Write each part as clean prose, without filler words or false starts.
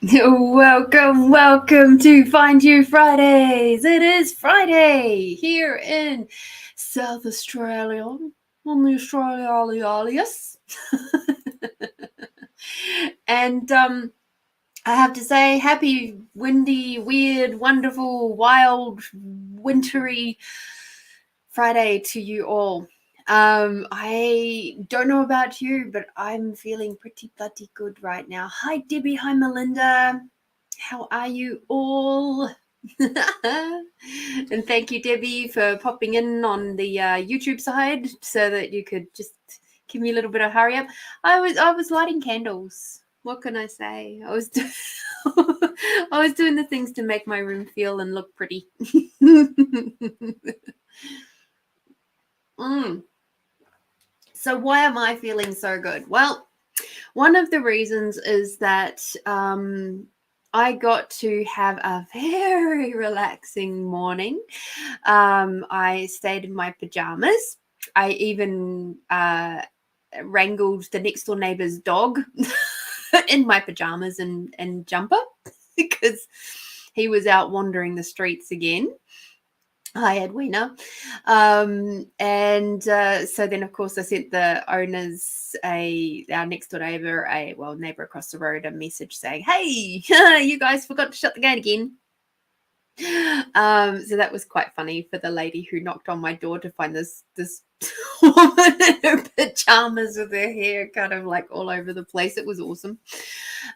Welcome to Find You Fridays. It is Friday here in South Australia on the Australialias. and I have to say, happy, windy, weird, wonderful, wild, wintry Friday to you all. I don't know about you, but I'm feeling pretty bloody good right now. Hi, Debbie. Hi, Melinda. How are you all? And thank you, Debbie, for popping in on the YouTube side so that you could just give me a little bit of hurry up. I was lighting candles. What can I say? I was I was doing the things to make my room feel and look pretty. So why am I feeling so good? Well, one of the reasons is that I got to have a very relaxing morning. I stayed in my pajamas. I even wrangled the next door neighbor's dog in my pajamas and jumper because he was out wandering the streets again. I had Weena. So then, of course, I sent the owners our next door neighbor, neighbor across the road, a message saying, "Hey, you guys forgot to shut the gate again." So that was quite funny for the lady who knocked on my door to find this woman in her pajamas with her hair kind of like all over the place. It was awesome.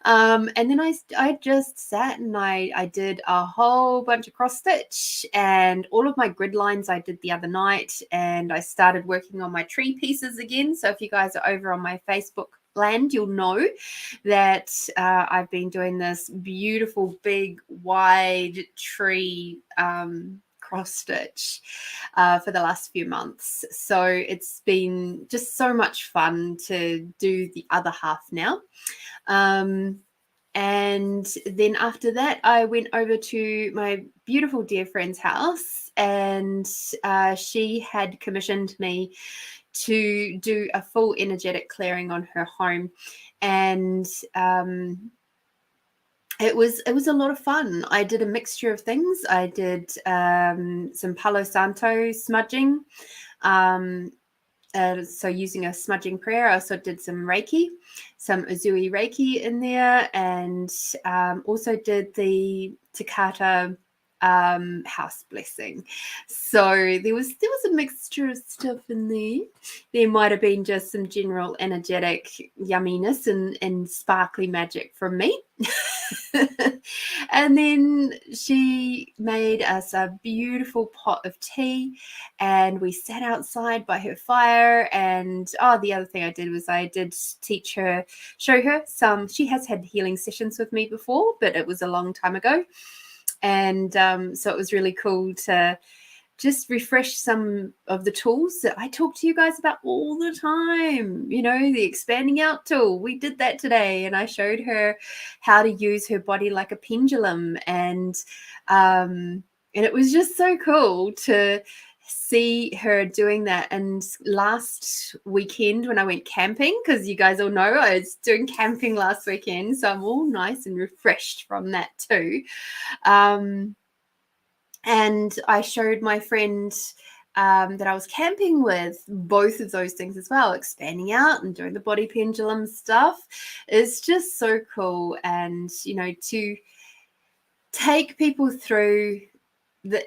And then I just sat and I did a whole bunch of cross stitch, and all of my grid lines I did the other night, and I started working on my tree pieces again. So if you guys are over on my Facebook land, you'll know that I've been doing this beautiful big wide tree cross stitch for the last few months. So it's been just so much fun to do the other half now. And then after that, I went over to my beautiful dear friend's house, and she had commissioned me to do a full energetic clearing on her home. And it was a lot of fun. I did a mixture of things. I did some Palo Santo smudging. So using a smudging prayer. I also did some Reiki, some Uzui Reiki in there, and also did the Takata house blessing. So there was a mixture of stuff in there. There might have been just some general energetic yumminess and sparkly magic from me. And then she made us a beautiful pot of tea, and we sat outside by her fire. And the other thing I did was I did show her some. She has had healing sessions with me before, but it was a long time ago. And so it was really cool to just refresh some of the tools that I talk to you guys about all the time. You know, the expanding out tool. We did that today, and I showed her how to use her body like a pendulum. And it was just so cool to see her doing that. And last weekend when I went camping, because you guys all know I was doing camping last weekend, so I'm all nice and refreshed from that too. And I showed my friend that I was camping with both of those things as well, expanding out and doing the body pendulum stuff. Is just so cool. And, you know, to take people through the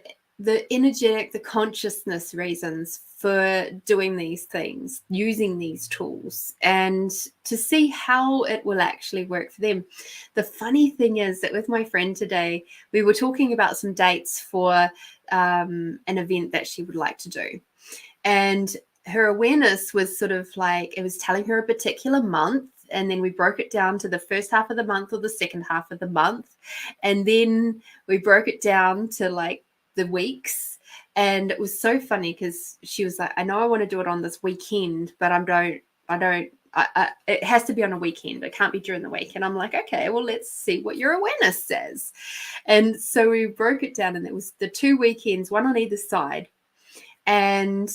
energetic, the consciousness reasons for doing these things, using these tools, and to see how it will actually work for them. The funny thing is that with my friend today, we were talking about some dates for an event that she would like to do. And her awareness was sort of like, it was telling her a particular month, and then we broke it down to the first half of the month or the second half of the month. And then we broke it down to like the weeks. And it was so funny because she was like, I know I want to do it on this weekend, but it has to be on a weekend. It can't be during the week. And I'm like, okay, well, let's see what your awareness says. And so we broke it down, and it was the 2 weekends, one on either side. And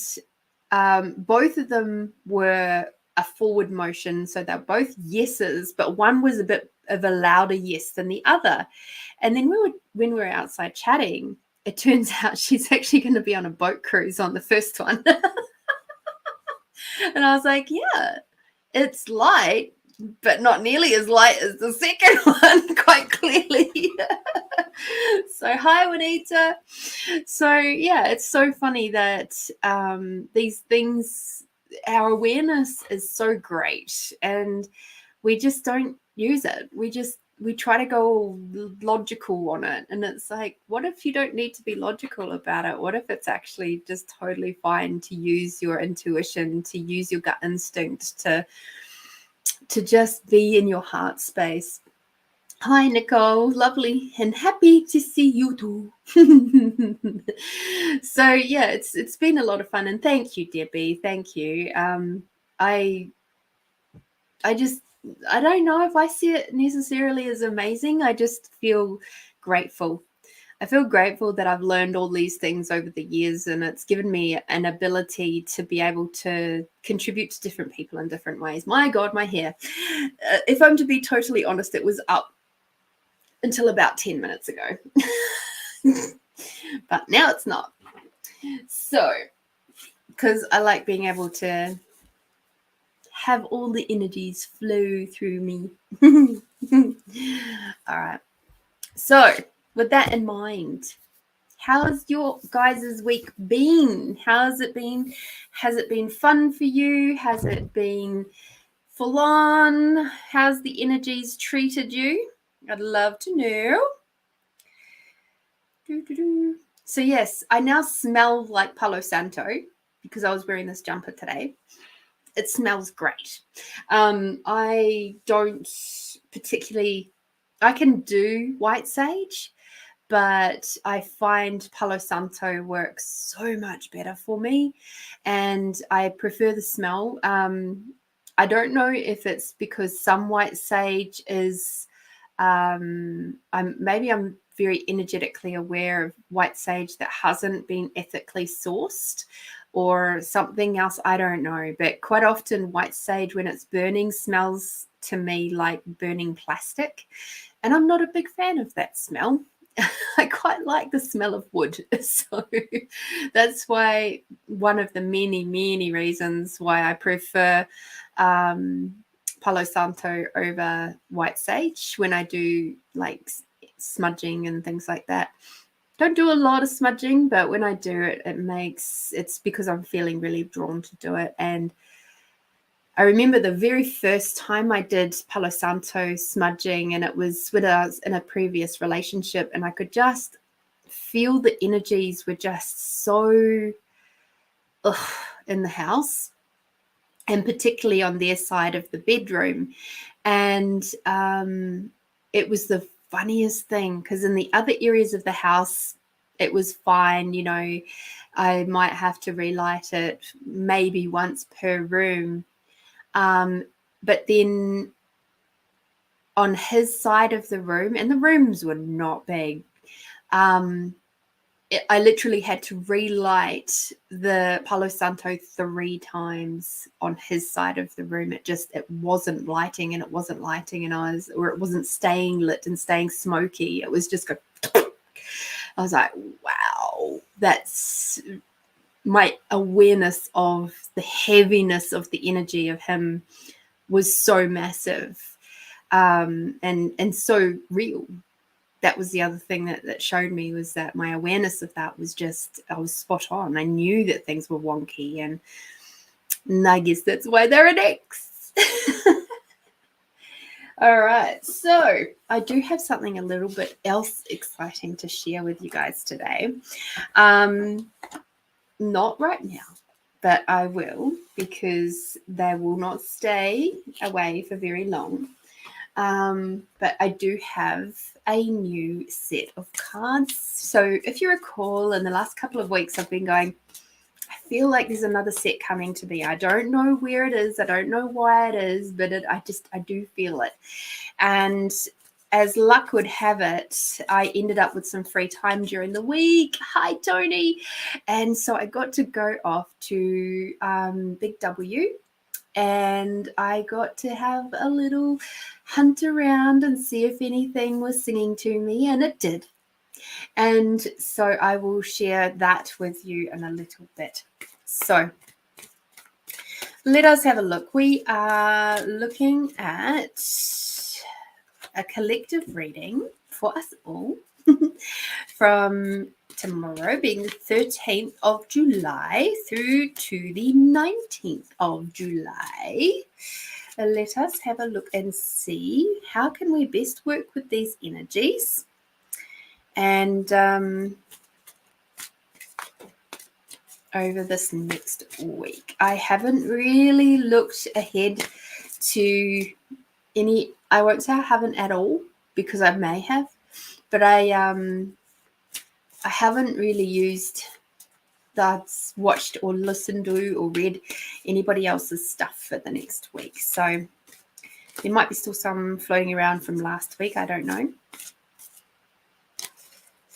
both of them were a forward motion. So they're both yeses, but one was a of a louder yes than the other. And then when we were outside chatting, it turns out she's actually going to be on a boat cruise on the first one. And I was like, yeah, it's light, but not nearly as light as the second one, quite clearly. So hi, Juanita. So yeah, it's so funny that these things, our awareness is so great, and we just don't use it. We try to go logical on it, and it's like, what if you don't need to be logical about it? What if it's actually just totally fine to use your intuition, to use your gut instinct, to just be in your heart space? Hi, Nicole. Lovely and happy to see you too. So yeah, it's been a lot of fun, and thank you, Debbie. Thank you. I don't know if I see it necessarily as amazing. I just feel grateful. I feel grateful that I've learned all these things over the years, and it's given me an ability to be able to contribute to different people in different ways. My God, my hair. If I'm to be totally honest, it was up until about 10 minutes ago. But now it's not. So, because I like being able to have all the energies flow through me. All right. So, with that in mind, how's your guys' week been? How's it been? Has it been fun for you? Has it been full on? How's the energies treated you? I'd love to know. So yes, I now smell like Palo Santo because I was wearing this jumper today. It smells great. I don't particularly, I can do white sage, but I find Palo Santo works so much better for me, and I prefer the smell. I don't know if it's because some white sage is, I'm very energetically aware of white sage that hasn't been ethically sourced or something else. I don't know, but quite often white sage, when it's burning, smells to me like burning plastic, and I'm not a big fan of that smell. I quite like the smell of wood. So that's why one of the many, many reasons why I prefer Palo Santo over white sage when I do like smudging and things like that. Don't do a lot of smudging, but when I do it, it's because I'm feeling really drawn to do it. And I remember the very first time I did Palo Santo smudging, and it was when I was in a previous relationship, and I could just feel the energies were just so in the house, and particularly on their side of the bedroom. And it was the funniest thing, because in the other areas of the house, it was fine. You know, I might have to relight it maybe once per room. But then on his side of the room, and the rooms were not big, I literally had to relight the Palo Santo 3 times on his side of the room. It wasn't lighting, and it wasn't lighting, and it wasn't staying lit and staying smoky. It was just go. I was like, wow, that's my awareness of the heaviness of the energy of him was so massive, and so real. That was the other thing that showed me, was that my awareness of that was just, I was spot on. I knew that things were wonky, and I guess that's why they're an ex. All right, so I do have something a little bit else exciting to share with you guys today. Not right now, but I will, because they will not stay away for very long. But I do have a new set of cards. So if you recall, in the last couple of weeks, I've been going, I feel like there's another set coming to me. I don't know where it is. I don't know why it is, but I do feel it. And as luck would have it, I ended up with some free time during the week. Hi, Tony. And so I got to go off to Big W and I got to have a little hunt around and see if anything was singing to me, and it did. And so I will share that with you in a little bit. So let us have a look. We are looking at a collective reading for us all from tomorrow, being the 13th of July, through to the 19th of July. Let us have a look and see how can we best work with these energies. And over this next week, I haven't really looked ahead to any. I won't say I haven't at all, because I may have, but I haven't really used that's watched or listened to or read anybody else's stuff for the next week. So there might be still some floating around from last week. I don't know.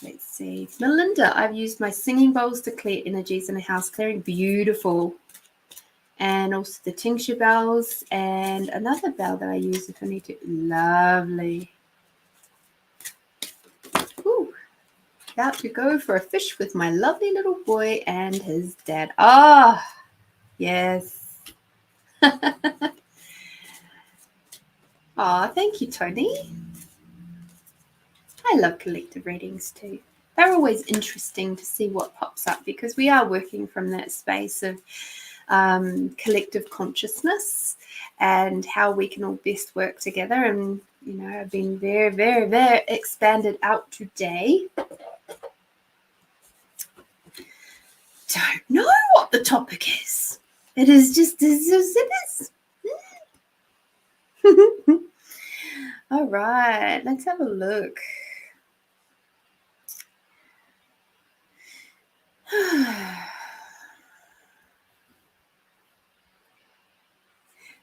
Let's see. Melinda, I've used my singing bowls to clear energies in a house clearing. Beautiful. And also the tincture bells and another bell that I use if I need to. Lovely. Ooh. About to go for a fish with my lovely little boy and his dad. Ah, yes. Oh, thank you, Tony. I love collective readings too. They're always interesting to see what pops up, because we are working from that space of collective consciousness and how we can all best work together. And, you know, I've been very, very, very expanded out today. Don't know what the topic is. It is just as it is. All right, let's have a look.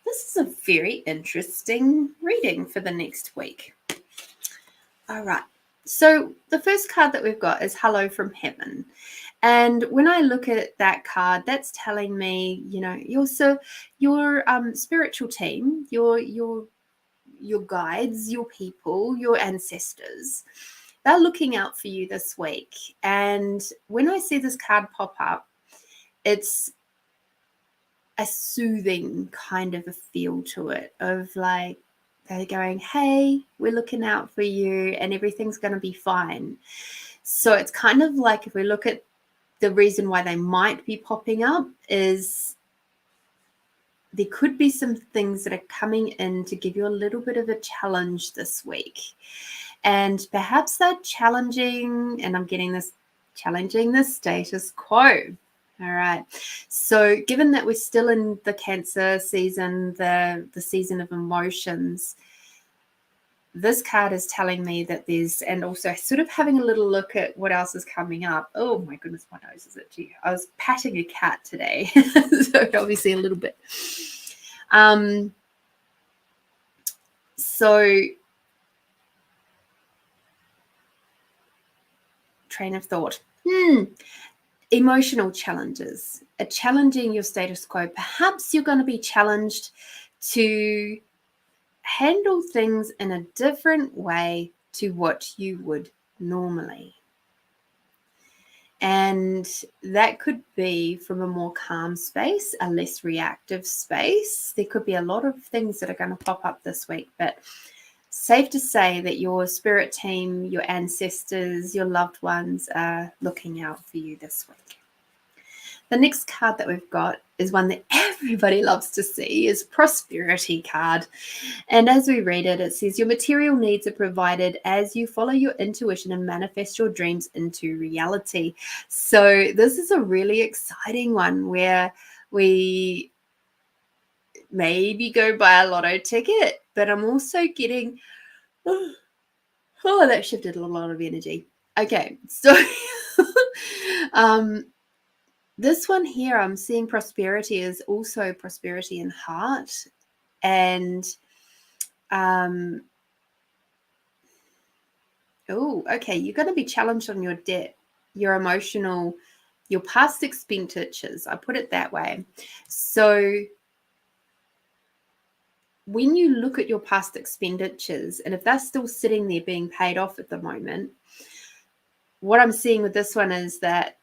This is a very interesting reading for the next week. All right. So the first card that we've got is Hello from Heaven. And when I look at that card, that's telling me, you know, your spiritual team, your guides, your people, your ancestors, they're looking out for you this week. And when I see this card pop up, it's a soothing kind of a feel to it, of like they're going, hey, we're looking out for you and everything's going to be fine. So it's kind of like, if we look at the reason why they might be popping up, is there could be some things that are coming in to give you a little bit of a challenge this week. And perhaps they're challenging, and I'm getting this, challenging the status quo. All right. So given that we're still in the Cancer season, the season of emotions, this card is telling me that there's, and also sort of having a little look at what else is coming up. Oh my goodness, my nose is itchy. I was patting a cat today, so obviously a little bit. So train of thought. Emotional challenges are challenging your status quo. Perhaps you're going to be challenged to handle things in a different way to what you would normally. And that could be from a more calm space, a less reactive space. There could be a lot of things that are going to pop up this week, but safe to say that your spirit team, your ancestors, your loved ones are looking out for you this week. The next card that we've got is one that everybody loves to see, is Prosperity card. And as we read it, it says, your material needs are provided as you follow your intuition and manifest your dreams into reality. So this is a really exciting one, where we maybe go buy a lotto ticket, but I'm also getting, oh, that shifted a lot of energy. Okay, so this one here, I'm seeing prosperity is also prosperity in heart. And oh, okay, you're going to be challenged on your debt, your emotional, your past expenditures. I put it that way. So when you look at your past expenditures, and if they're still sitting there being paid off at the moment, what I'm seeing with this one is that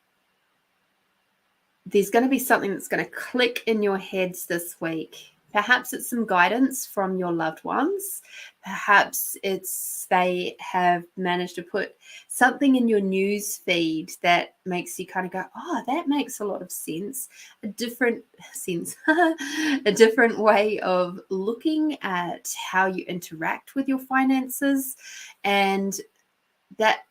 there's going to be something that's going to click in your heads this week. Perhaps it's some guidance from your loved ones. Perhaps it's they have managed to put something in your news feed that makes you kind of go, oh, that makes a lot of sense. A different sense, a different way of looking at how you interact with your finances, and that,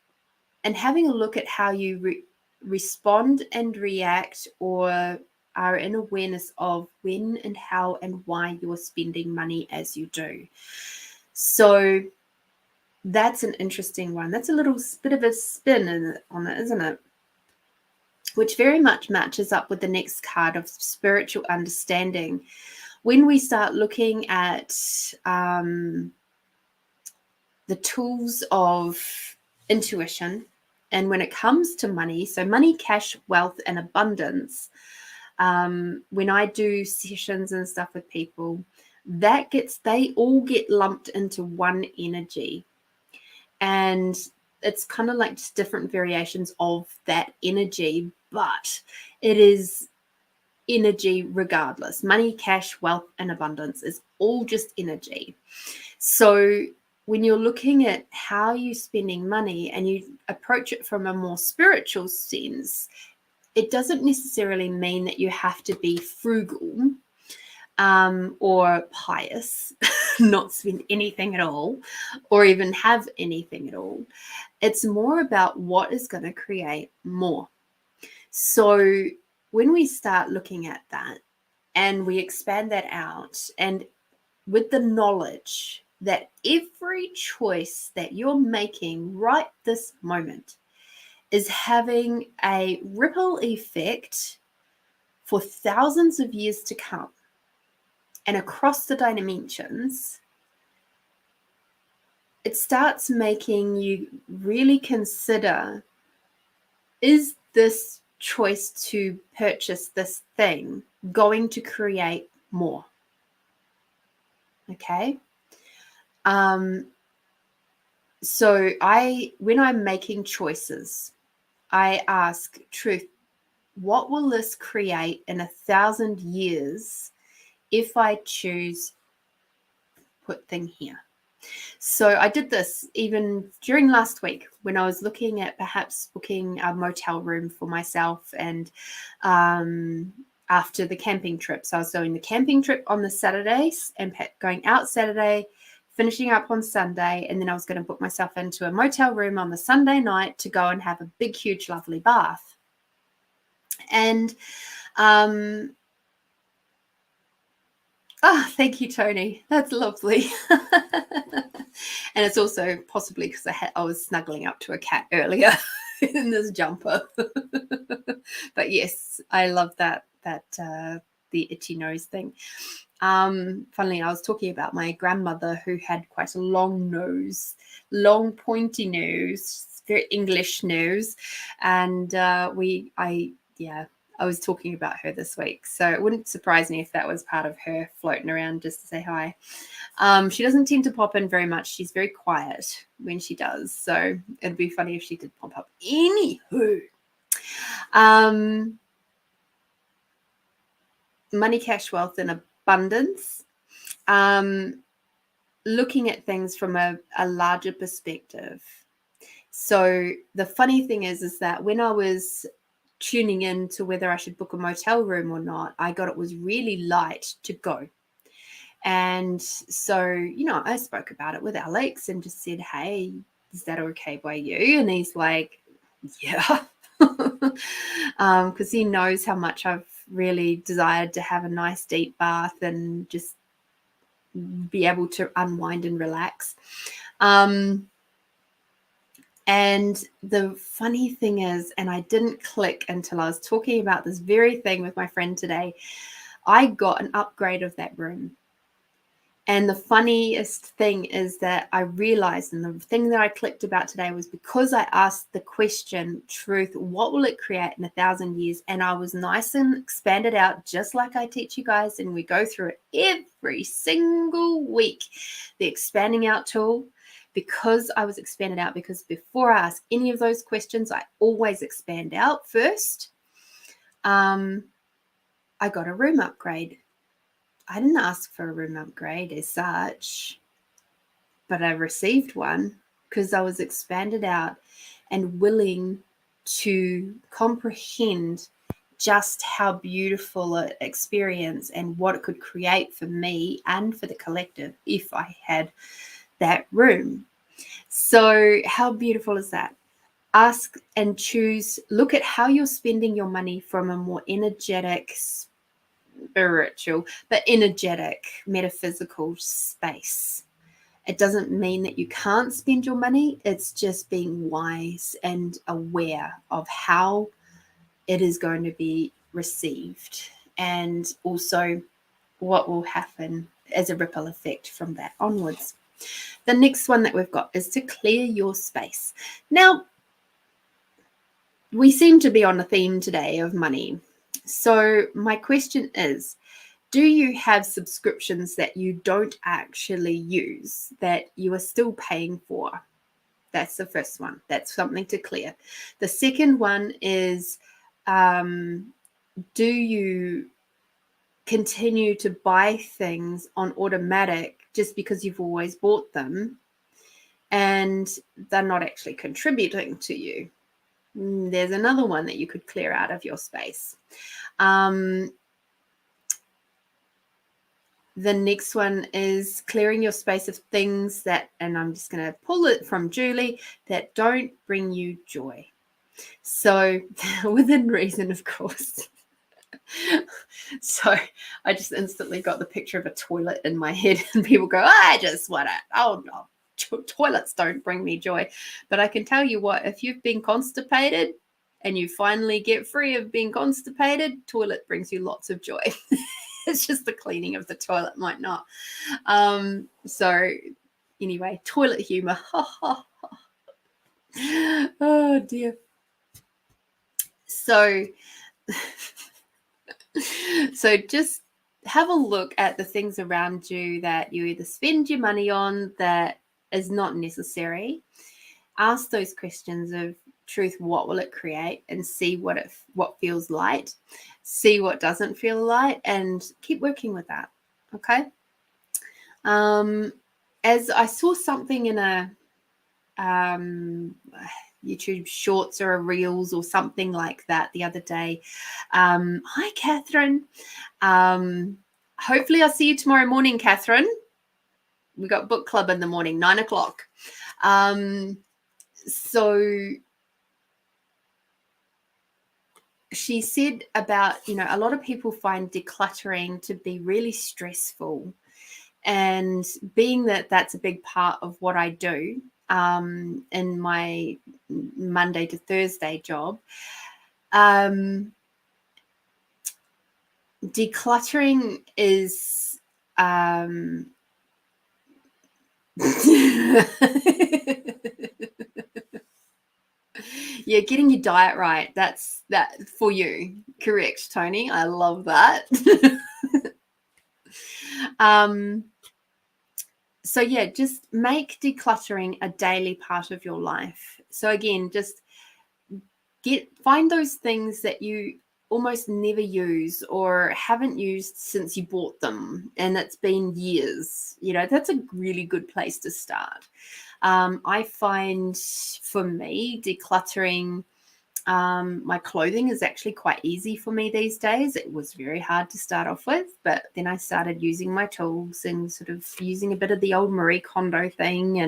and having a look at how you respond and react, or are in awareness of when and how and why you're spending money as you do. So that's an interesting one. That's a little bit of a spin on it, isn't it? Which very much matches up with the next card of spiritual understanding. When we start looking at the tools of intuition, and when it comes to money, so money, cash, wealth, and abundance, when I do sessions and stuff with people, they all get lumped into one energy. And it's kind of like just different variations of that energy, but it is energy regardless. Money, cash, wealth, and abundance is all just energy. So when you're looking at how you're spending money and you approach it from a more spiritual sense, it doesn't necessarily mean that you have to be frugal or pious, not spend anything at all, or even have anything at all. It's more about what is going to create more. So when we start looking at that and we expand that out, and with the knowledge that every choice that you're making right this moment is having a ripple effect for thousands of years to come and across the dimensions, it starts making you really consider, is this choice to purchase this thing going to create more? Okay. So when I'm making choices, I ask, truth, what will this create in 1,000 years if I choose put thing here? So I did this even during last week when I was looking at perhaps booking a motel room for myself, and after the camping trip. So I was doing the camping trip on the Saturdays and going out Saturday, finishing up on Sunday, and then I was going to book myself into a motel room on the Sunday night to go and have a big, huge, lovely bath. And oh, thank you, Tony. That's lovely. And it's also possibly because I was snuggling up to a cat earlier in this jumper. But yes, I love that the itchy nose thing. Funnily, I was talking about my grandmother who had quite a long nose, long pointy nose, very English nose, and I was talking about her this week, so it wouldn't surprise me if that was part of her floating around just to say hi. She doesn't tend to pop in very much. She's very quiet when she does, so it'd be funny if she did pop up. Anywho, money, cash, wealth, and abundance. Looking at things from a larger perspective. So the funny thing is that when I was tuning in to whether I should book a motel room or not, I got it was really light to go. And so, I spoke about it with Alex and just said, hey, is that okay by you? And he's like, yeah, because he knows how much I've really desired to have a nice deep bath and just be able to unwind and relax. And the funny thing is, and I didn't click until I was talking about this very thing with my friend today, I got an upgrade of that room. And the funniest thing is that I realized, and the thing that I clicked about today was because I asked the question, truth, what will it create in 1,000 years? And I was nice and expanded out, just like I teach you guys, and we go through it every single week, the expanding out tool. Because I was expanded out, because before I ask any of those questions, I always expand out first. I got a room upgrade. I didn't ask for a room upgrade as such, but I received one because I was expanded out and willing to comprehend just how beautiful an experience and what it could create for me and for the collective if I had that room. So how beautiful is that? Ask and choose, look at how you're spending your money from a more energetic, spiritual, but energetic, metaphysical space. It doesn't mean that you can't spend your money. It's just being wise and aware of how it is going to be received, and also what will happen as a ripple effect from that onwards. The next one that we've got is to clear your space. Now, we seem to be on a theme today of money. So my question is, do you have subscriptions that you don't actually use that you are still paying for? That's the first one. That's something to clear. The second one is, do you continue to buy things on automatic just because you've always bought them and they're not actually contributing to you? There's another one that you could clear out of your space. The next one is clearing your space of things that, and I'm just going to pull it from Julie, that don't bring you joy. So within reason, of course. So I just instantly got the picture of a toilet in my head, and people go, I just want it. Oh no, toilets don't bring me joy. But I can tell you what, if you've been constipated and you finally get free of being constipated, toilet brings you lots of joy. It's just the cleaning of the toilet might not. So anyway, toilet humor. Oh dear. So just have a look at the things around you that you either spend your money on that is not necessary. Ask those questions of, truth, what will it create, and see what feels light, see what doesn't feel light, and keep working with that. Okay. As I saw something in a YouTube shorts or a reels or something like that the other day. Hi, Catherine. Hopefully I'll see you tomorrow morning, Catherine. We got book club in the morning, 9 o'clock. So she said about, a lot of people find decluttering to be really stressful. And being that that's a big part of what I do in my Monday to Thursday job, decluttering is yeah, getting your diet right. That's that for you. Correct, Tony. I love that. So yeah, just make decluttering a daily part of your life. So again, just find those things that you almost never use or haven't used since you bought them, and it's been years. That's a really good place to start. I find for me, decluttering my clothing is actually quite easy for me these days. It was very hard to start off with, but then I started using my tools and sort of using a bit of the old Marie Kondo thing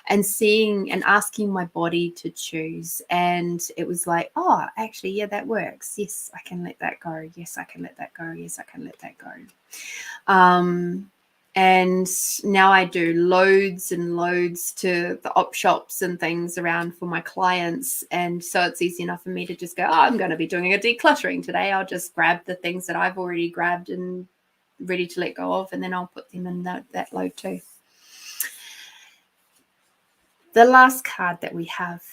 and seeing and asking my body to choose. And it was like, oh, actually, yeah, that works. Yes, I can let that go. Yes, I can let that go. Yes, I can let that go. And now I do loads and loads to the op shops and things around for my clients. And so it's easy enough for me to just go, oh, I'm going to be doing a decluttering today. I'll just grab the things that I've already grabbed and ready to let go of, and then I'll put them in that load too. The last card that we have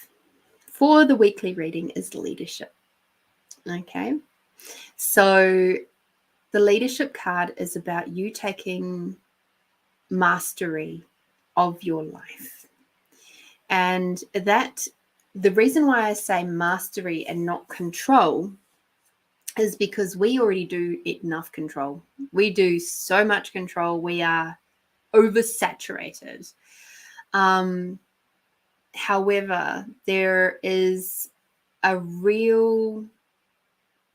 for the weekly reading is leadership. Okay, so the leadership card is about you taking mastery of your life. And that the reason why I say mastery and not control is because we already do enough control. We do so much control. We are oversaturated. However, there is a real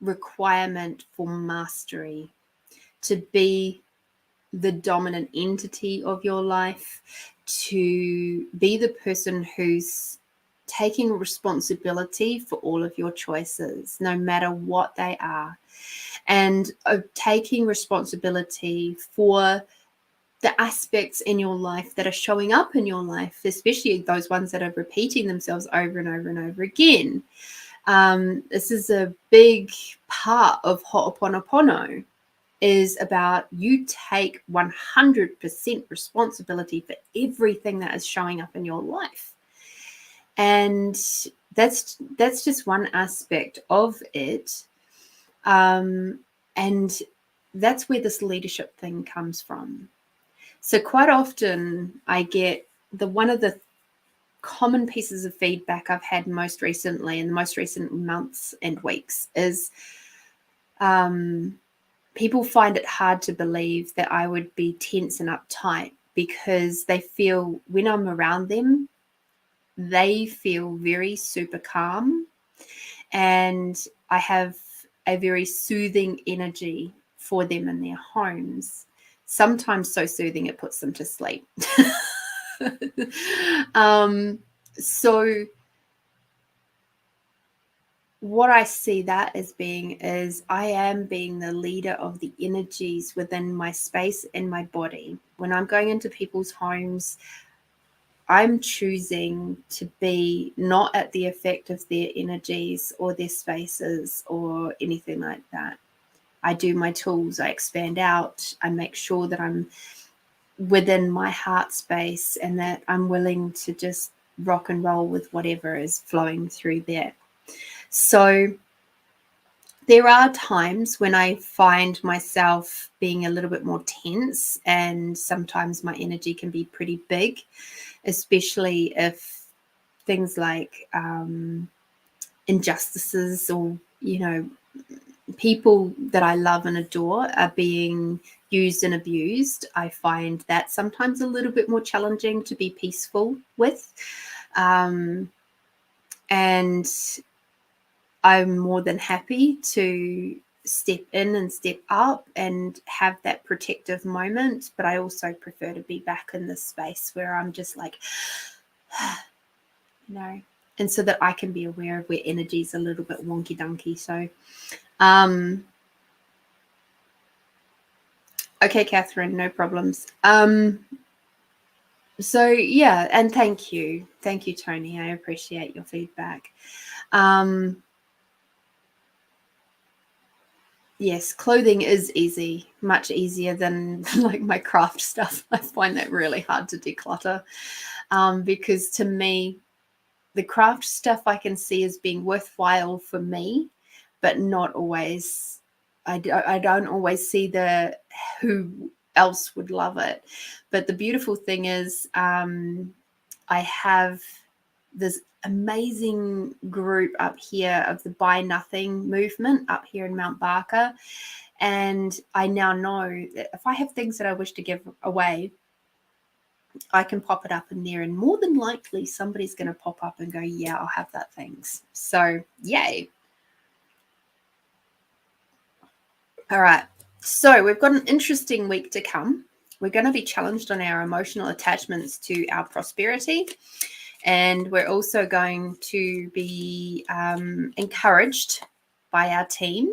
requirement for mastery to be the dominant entity of your life, to be the person who's taking responsibility for all of your choices, no matter what they are, and taking responsibility for the aspects in your life that are showing up in your life, especially those ones that are repeating themselves over and over and over again. This is a big part of Ho'oponopono, is about you take 100% responsibility for everything that is showing up in your life. And that's just one aspect of it. And that's where this leadership thing comes from. So quite often I get one of the common pieces of feedback I've had most recently, in the most recent months and weeks, is people find it hard to believe that I would be tense and uptight, because they feel when I'm around them, they feel very super calm, and I have a very soothing energy for them in their homes. Sometimes so soothing it puts them to sleep. So what I see that as being is I am being the leader of the energies within my space and my body. When I'm going into people's homes, I'm choosing to be not at the effect of their energies or their spaces or anything like that. I do my tools, I expand out, I make sure that I'm within my heart space and that I'm willing to just rock and roll with whatever is flowing through there. So there are times when I find myself being a little bit more tense, and sometimes my energy can be pretty big, especially if things like injustices or, people that I love and adore are being used and abused. I find that sometimes a little bit more challenging to be peaceful with. And I'm more than happy to step in and step up and have that protective moment. But I also prefer to be back in this space where I'm just like, and so that I can be aware of where energy's a little bit wonky donkey. So, okay, Catherine, no problems. So yeah, and thank you, Tony. I appreciate your feedback. Yes, clothing is easy, much easier than like my craft stuff. I find that really hard to declutter, because to me, the craft stuff I can see as being worthwhile for me, but not always. I don't always see who else would love it. But the beautiful thing is, I have this amazing group up here of the Buy Nothing movement up here in Mount Barker. And I now know that if I have things that I wish to give away, I can pop it up in there, and more than likely somebody's going to pop up and go, yeah, I'll have that things. So yay. All right. So we've got an interesting week to come. We're going to be challenged on our emotional attachments to our prosperity. And we're also going to be encouraged by our team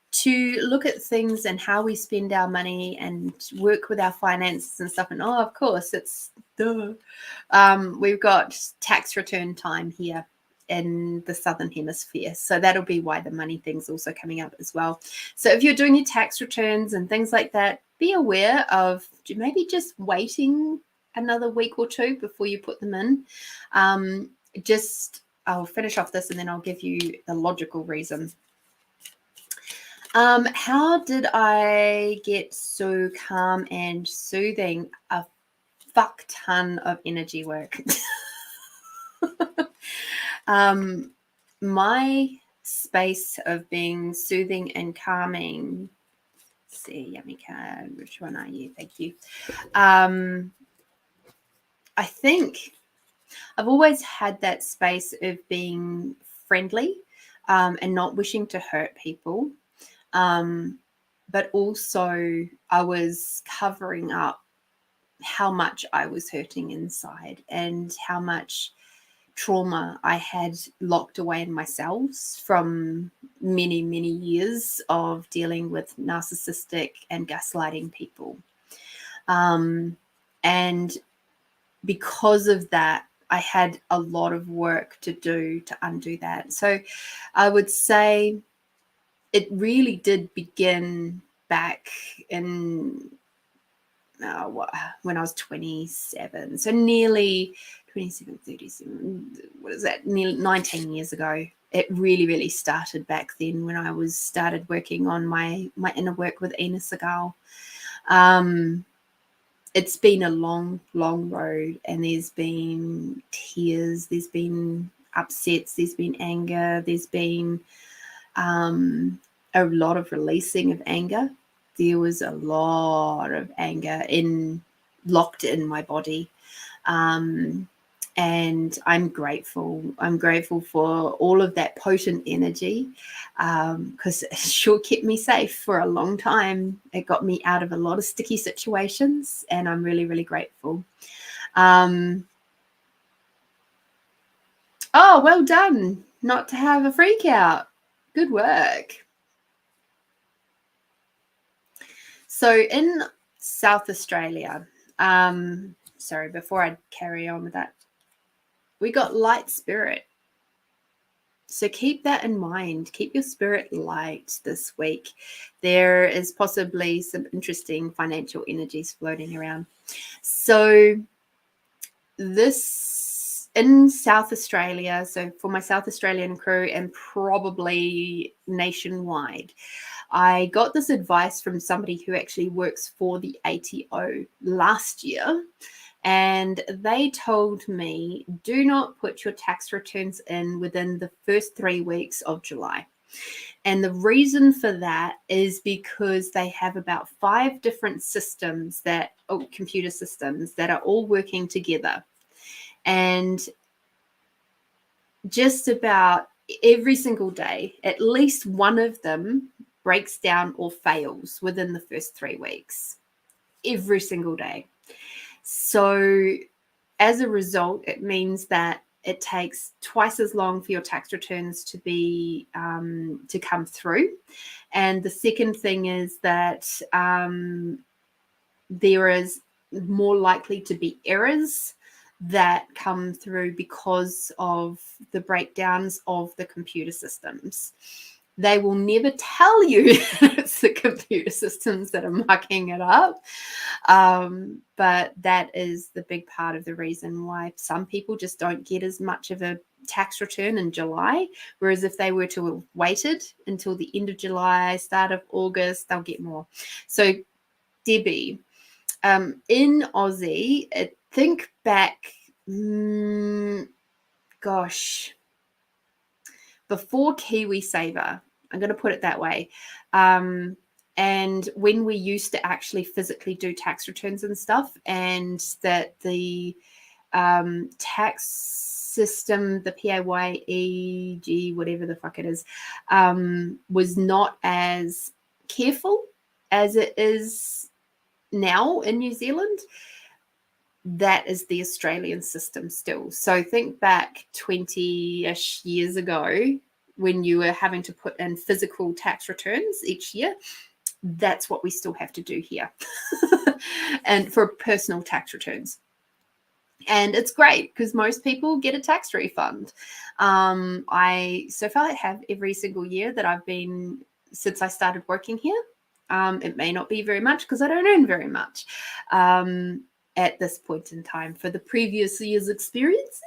to look at things and how we spend our money and work with our finances and stuff. And of course, it's we've got tax return time here in the Southern Hemisphere. So that'll be why the money thing's also coming up as well. So if you're doing your tax returns and things like that, be aware of maybe just waiting another week or two before you put them in. I'll finish off this and then I'll give you the logical reason. How did I get so calm and soothing? A fuck ton of energy work. My space of being soothing and calming. Let's see, yummy card. Which one are you? Thank you. I think I've always had that space of being friendly and not wishing to hurt people. But also I was covering up how much I was hurting inside and how much trauma I had locked away in myself from many, many years of dealing with narcissistic and gaslighting people. And because of that, I had a lot of work to do to undo that. So I would say it really did begin back in when I was 27. So nearly 27, 37, what is that? Nearly 19 years ago. It really, really started back then when I started working on my inner work with Ina Segal. It's been a long, long road, and there's been tears, there's been upsets, there's been anger, there's been a lot of releasing of anger. There was a lot of anger locked in my body. And I'm grateful. I'm grateful for all of that potent energy because it sure kept me safe for a long time. It got me out of a lot of sticky situations, and I'm really, really grateful. Oh, well done. Not to have a freak out. Good work. So in South Australia, sorry, before I carry on with that, we got light spirit. So keep that in mind. Keep your spirit light this week. There is possibly some interesting financial energies floating around. So this in South Australia, so for my South Australian crew and probably nationwide, I got this advice from somebody who actually works for the ATO last year. And they told me, do not put your tax returns in within the first 3 weeks of July. And the reason for that is because they have about 5 different systems computer systems that are all working together. And just about every single day, at least one of them breaks down or fails within the first 3 weeks. Every single day. So as a result, it means that it takes twice as long for your tax returns to be to come through. And the second thing is that there is more likely to be errors that come through because of the breakdowns of the computer systems. They will never tell you it's the computer systems that are mucking it up. But that is the big part of the reason why some people just don't get as much of a tax return in July. Whereas if they were to have waited until the end of July, start of August, they'll get more. So Debbie, in Aussie, think back, before KiwiSaver, I'm going to put it that way. And when we used to actually physically do tax returns and stuff, and that the tax system, the PAYE, whatever the fuck it is, was not as careful as it is now in New Zealand. That is the Australian system still. So think back 20-ish years ago when you were having to put in physical tax returns each year. That's what we still have to do here and for personal tax returns. And it's great because most people get a tax refund. I so far have every single year that I've been since I started working here. It may not be very much because I don't earn very much at this point in time. For the previous year's experiences,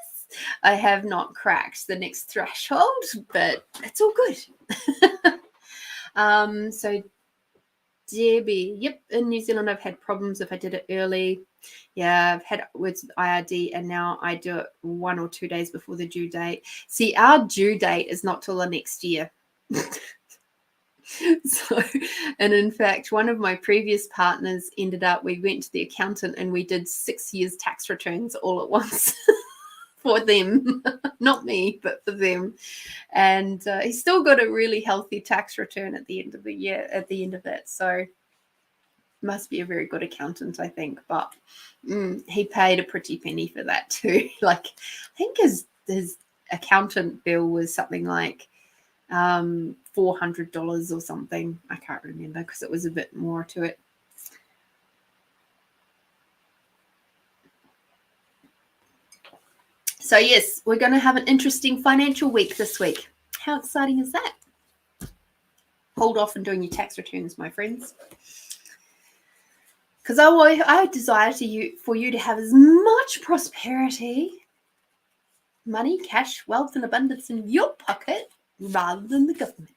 I have not cracked the next threshold, but it's all good. So Debbie, yep, in New Zealand I've had problems if I did it early. Yeah, I've had words with IRD and now I do it 1 or 2 days before the due date. See, our due date is not till the next year. So, and in fact, one of my previous partners ended up, we went to the accountant and we did 6 years tax returns all at once for them, not me, but for them. And he still got a really healthy tax return at the end of the year, at the end of it. So must be a very good accountant, I think. But he paid a pretty penny for that too. Like, I think his accountant bill was something like $400 or something. I can't remember because it was a bit more to it. So yes, we're going to have an interesting financial week this week. How exciting is that? Hold off on doing your tax returns, my friends, because I desire for you to have as much prosperity, money, cash, wealth, and abundance in your pocket rather than the government.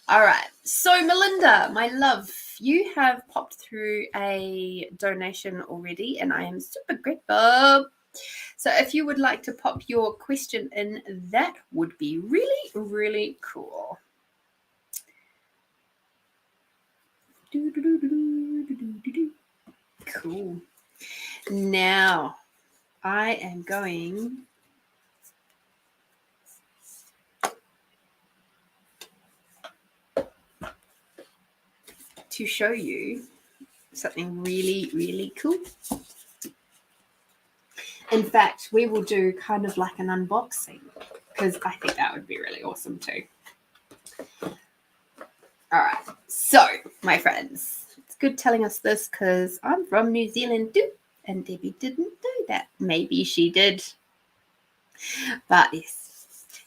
All right. So, Melinda, my love, you have popped through a donation already, and I am super grateful. So, if you would like to pop your question in, that would be really, really cool. Cool. Now, I am going to show you something really, really cool. In fact, we will do kind of like an unboxing because I think that would be really awesome too. All right. So, my friends, it's good telling us this because I'm from New Zealand too, and Debbie didn't do that. Maybe she did. But yes.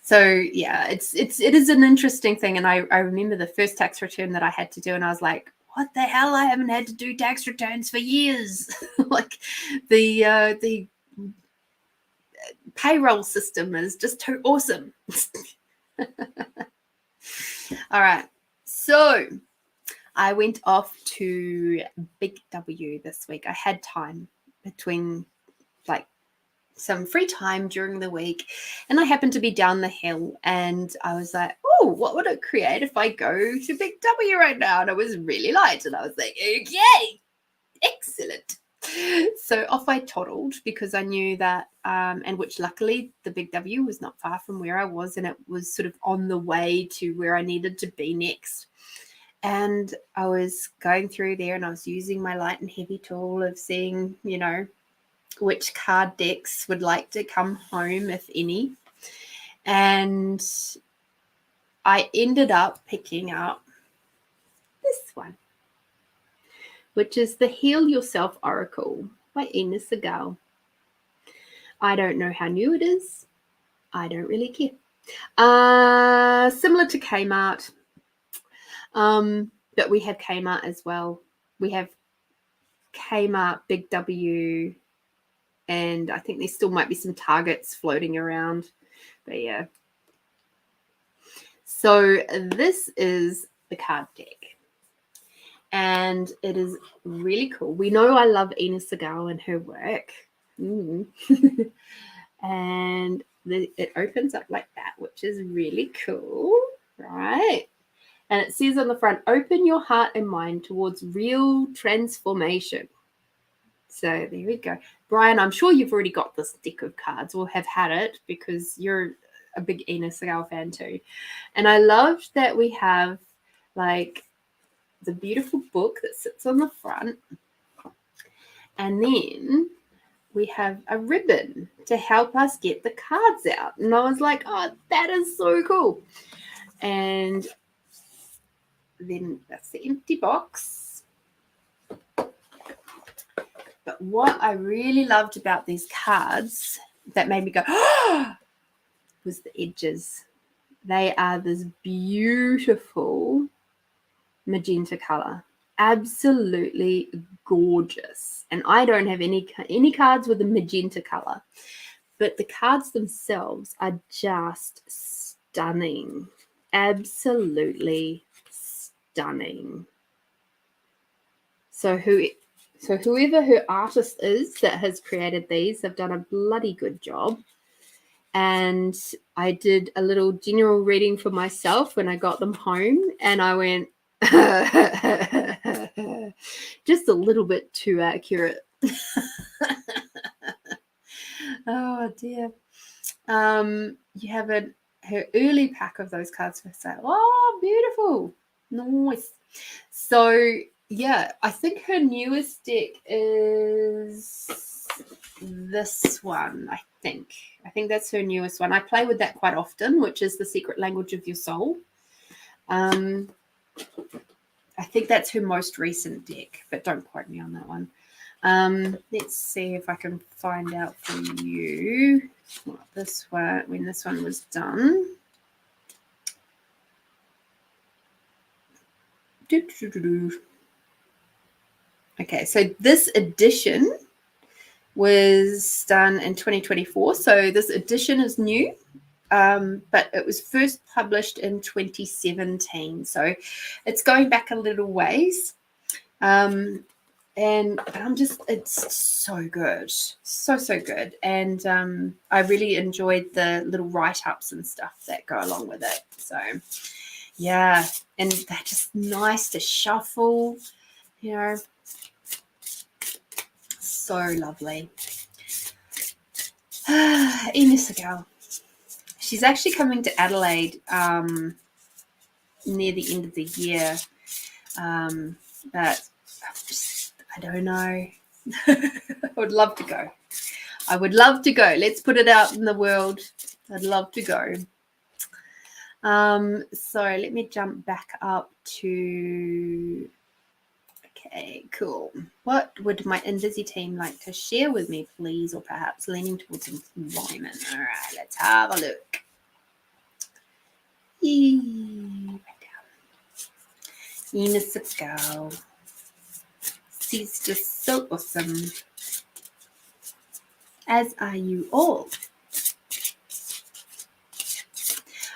So yeah, it is an interesting thing. And I remember the first tax return that I had to do, and I was like, what the hell? I haven't had to do tax returns for years. Like the payroll system is just too awesome. All right. So I went off to Big W this week. I had time between like some free time during the week, and I happened to be down the hill, and I was like, oh, what would it create if I go to Big W right now? And it was really light, and I was like, okay, excellent. So off I toddled because I knew that, and which luckily the Big W was not far from where I was, and it was sort of on the way to where I needed to be next. And I was going through there, and I was using my light and heavy tool of seeing, which card decks would like to come home, if any. And I ended up picking up this one, which is the Heal Yourself Oracle by Ina Segal. I don't know how new it is. I don't really care. Similar to Kmart. But we have Kmart as well. We have Kmart, Big W, and I think there still might be some Targets floating around. But yeah. So this is the card deck. And it is really cool. We know I love Ina Segal and her work. And it opens up like that, which is really cool, right? And it says on the front, open your heart and mind towards real transformation. So there we go. Brian, I'm sure you've already got this deck of cards or have had it because you're a big Ina Segal fan too. And I loved that we have like the beautiful book that sits on the front. And then we have a ribbon to help us get the cards out. And I was like, oh, that is so cool. And then that's the empty box. But what I really loved about these cards that made me go, oh, was the edges. They are this beautiful magenta color. Absolutely gorgeous. And I don't have any cards with a magenta color, but the cards themselves are just stunning. Absolutely stunning. So whoever her artist is that has created these have done a bloody good job. And I did a little general reading for myself when I got them home, and I went just a little bit too accurate. Oh dear. You have her early pack of those cards for sale. Oh, beautiful. Nice. So yeah, I think her newest deck is this one. I think that's her newest one. I play with that quite often, which is The Secret Language of Your Soul. I think that's her most recent deck, but don't quote me on that one. Let's see if I can find out for you what this one, when this one was done. Okay, so this edition was done in 2024. So this edition is new, but it was first published in 2017. So it's going back a little ways. And it's so good. So good. And I really enjoyed the little write-ups and stuff that go along with it. So yeah, and they're just nice to shuffle, you know. So lovely. Ines girl. She's actually coming to Adelaide near the end of the year. But I don't know. I would love to go. I would love to go. Let's put it out in the world. I'd love to go. So let me jump back up to... Okay, cool. What would my Invisi team like to share with me, please? Or perhaps leaning towards employment. All right, let's have a look. Ines a girl. She's just so awesome. As are you all.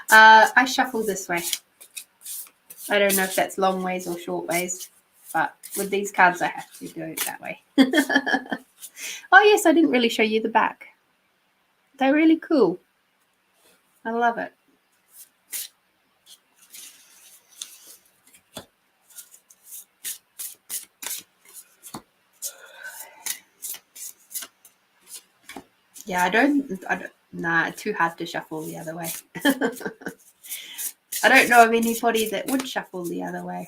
I shuffle this way. I don't know if that's long ways or short ways, but with these cards I have to do it that way. Oh yes, I didn't really show you the back. They're really cool. I love it. Yeah, I don't, nah, too hard to shuffle the other way. I don't know of anybody that would shuffle the other way.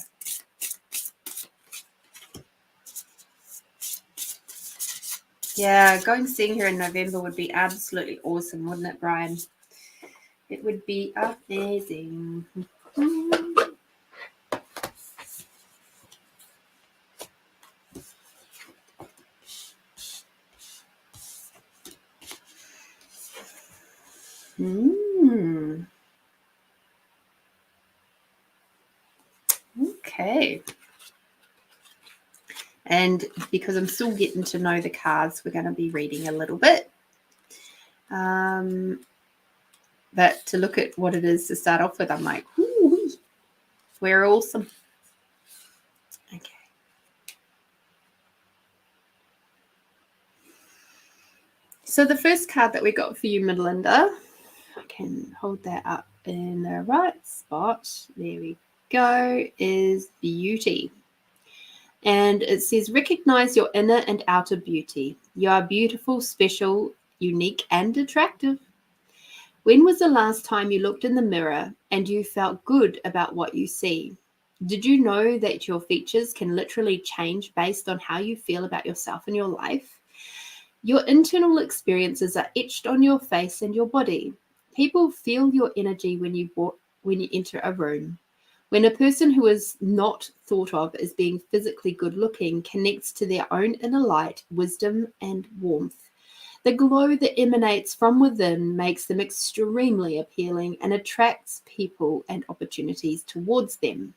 Yeah, seeing her in November would be absolutely awesome, wouldn't it, Brian? It would be amazing. Okay. And because I'm still getting to know the cards, we're going to be reading a little bit. But to look at what it is to start off with, I'm like, ooh, we're awesome. Okay. So the first card that we got for you, Melinda, I can hold that up in the right spot. There we go, is Beauty. And it says, recognize your inner and outer beauty. You are beautiful, special, unique, and attractive. When was the last time you looked in the mirror and you felt good about what you see? Did you know that your features can literally change based on how you feel about yourself and your life? Your internal experiences are etched on your face and your body. People feel your energy when you enter a room. When a person who is not thought of as being physically good looking connects to their own inner light, wisdom, and warmth, The glow that emanates from within makes them extremely appealing and attracts people and opportunities towards them.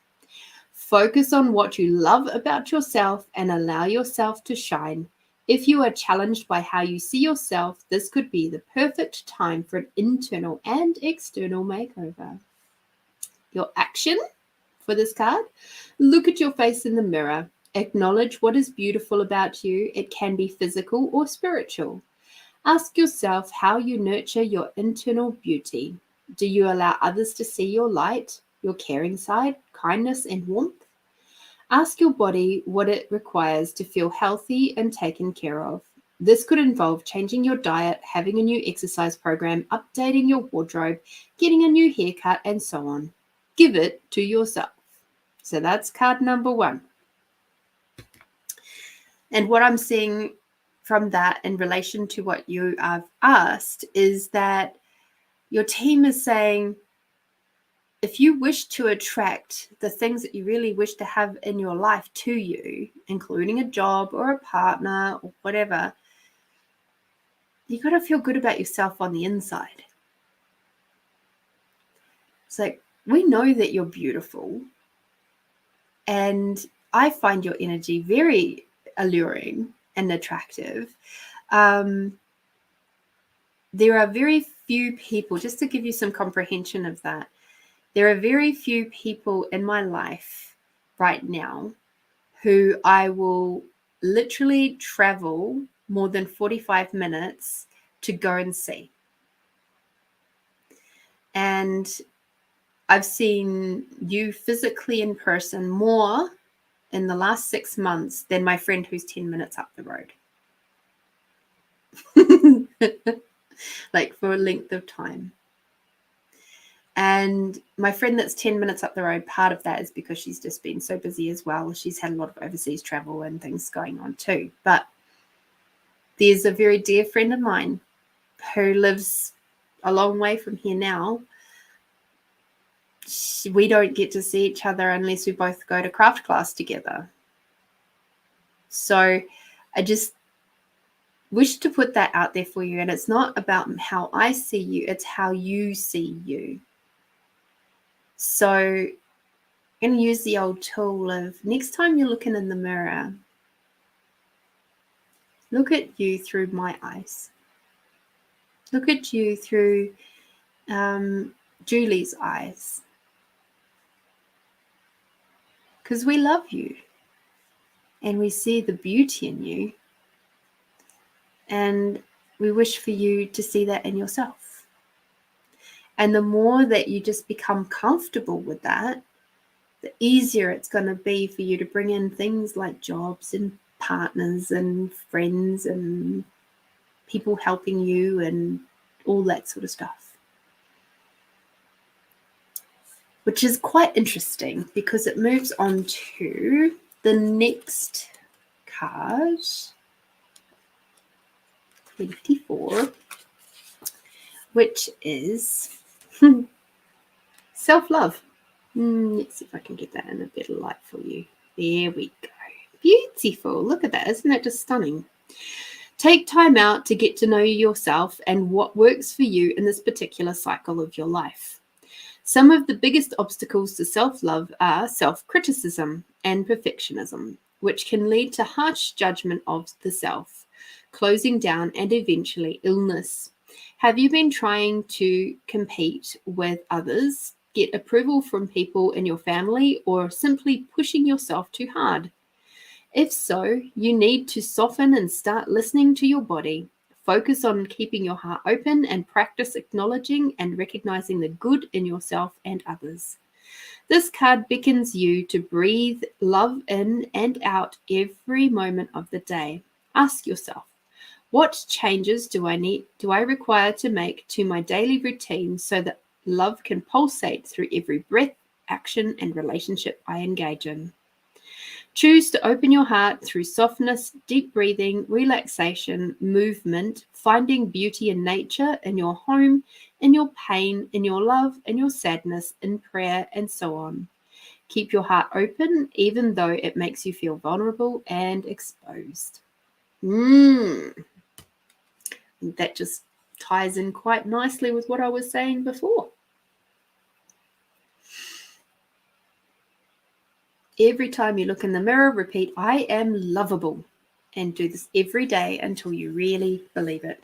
Focus on what you love about yourself and allow yourself to shine. If you are challenged by how you see yourself, this could be the perfect time for an internal and external makeover. Your action for this card: look at your face in the mirror. Acknowledge what is beautiful about you. It can be physical or spiritual. Ask yourself how you nurture your internal beauty. Do you allow others to see your light, your caring side, kindness, and warmth? Ask your body what it requires to feel healthy and taken care of. This could involve changing your diet, having a new exercise program, updating your wardrobe, getting a new haircut, and so on. Give it to yourself. So that's card number 1. And what I'm seeing from that in relation to what you have asked is that your team is saying, if you wish to attract the things that you really wish to have in your life to you, including a job or a partner or whatever, you got to feel good about yourself on the inside. It's like, we know that you're beautiful, and I find your energy very alluring and attractive. There are very few people, just to give you some comprehension of that, there are very few people in my life right now who I will literally travel more than 45 minutes to go and see. And I've seen you physically in person more in the last 6 months than my friend who's 10 minutes up the road. Like, for a length of time. And my friend that's 10 minutes up the road, part of that is because she's just been so busy as well. She's had a lot of overseas travel and things going on too. But there's a very dear friend of mine who lives a long way from here now. We don't get to see each other unless we both go to craft class together. So I just wish to put that out there for you. And it's not about how I see you, it's how you see you. So I'm going to use the old tool of, next time you're looking in the mirror, look at you through my eyes. Look at you through Julie's eyes. Because we love you. And we see the beauty in you. And we wish for you to see that in yourself. And the more that you just become comfortable with that, the easier it's going to be for you to bring in things like jobs and partners and friends and people helping you and all that sort of stuff. Which is quite interesting because it moves on to the next card, 24, which is self-love. Let's see if I can get that in a better light for you. There we go. Beautiful. Look at that. Isn't that just stunning? Take time out to get to know yourself and what works for you in this particular cycle of your life. Some of the biggest obstacles to self-love are self-criticism and perfectionism, which can lead to harsh judgment of the self, closing down, and eventually illness. Have you been trying to compete with others, get approval from people in your family, or simply pushing yourself too hard? If so, you need to soften and start listening to your body. Focus on keeping your heart open and practice acknowledging and recognizing the good in yourself and others. This card beckons you to breathe love in and out every moment of the day. Ask yourself, what changes do I require to make to my daily routine so that love can pulsate through every breath, action, and relationship I engage in? Choose to open your heart through softness, deep breathing, relaxation, movement, finding beauty in nature, in your home, in your pain, in your love, in your sadness, in prayer, and so on. Keep your heart open, even though it makes you feel vulnerable and exposed. that just ties in quite nicely with what I was saying before. Every time you look in the mirror, repeat, I am lovable, and do this every day until you really believe it.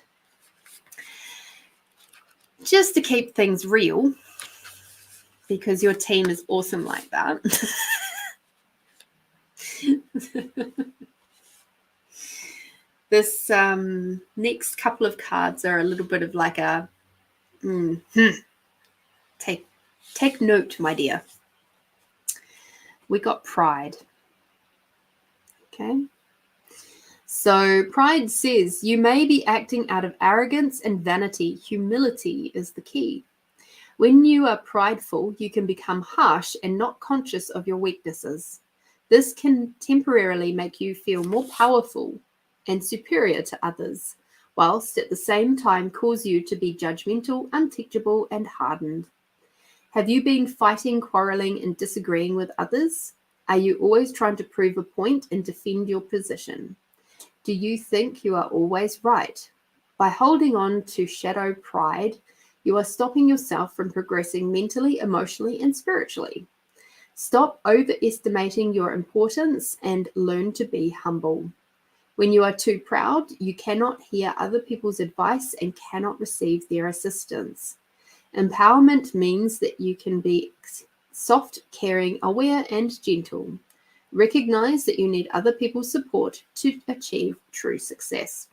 Just to keep things real, because your team is awesome like that. This next couple of cards are a little bit of like a take note, my dear. We got pride. Okay. So pride says you may be acting out of arrogance and vanity. Humility is the key. When you are prideful, you can become harsh and not conscious of your weaknesses. This can temporarily make you feel more powerful and superior to others, whilst at the same time cause you to be judgmental, unteachable, and hardened. Have you been fighting, quarreling, and disagreeing with others? Are you always trying to prove a point and defend your position? Do you think you are always right? By holding on to shadow pride, you are stopping yourself from progressing mentally, emotionally, and spiritually. Stop overestimating your importance and learn to be humble. When you are too proud, you cannot hear other people's advice and cannot receive their assistance. Empowerment means that you can be soft, caring, aware, and gentle. Recognize that you need other people's support to achieve true success.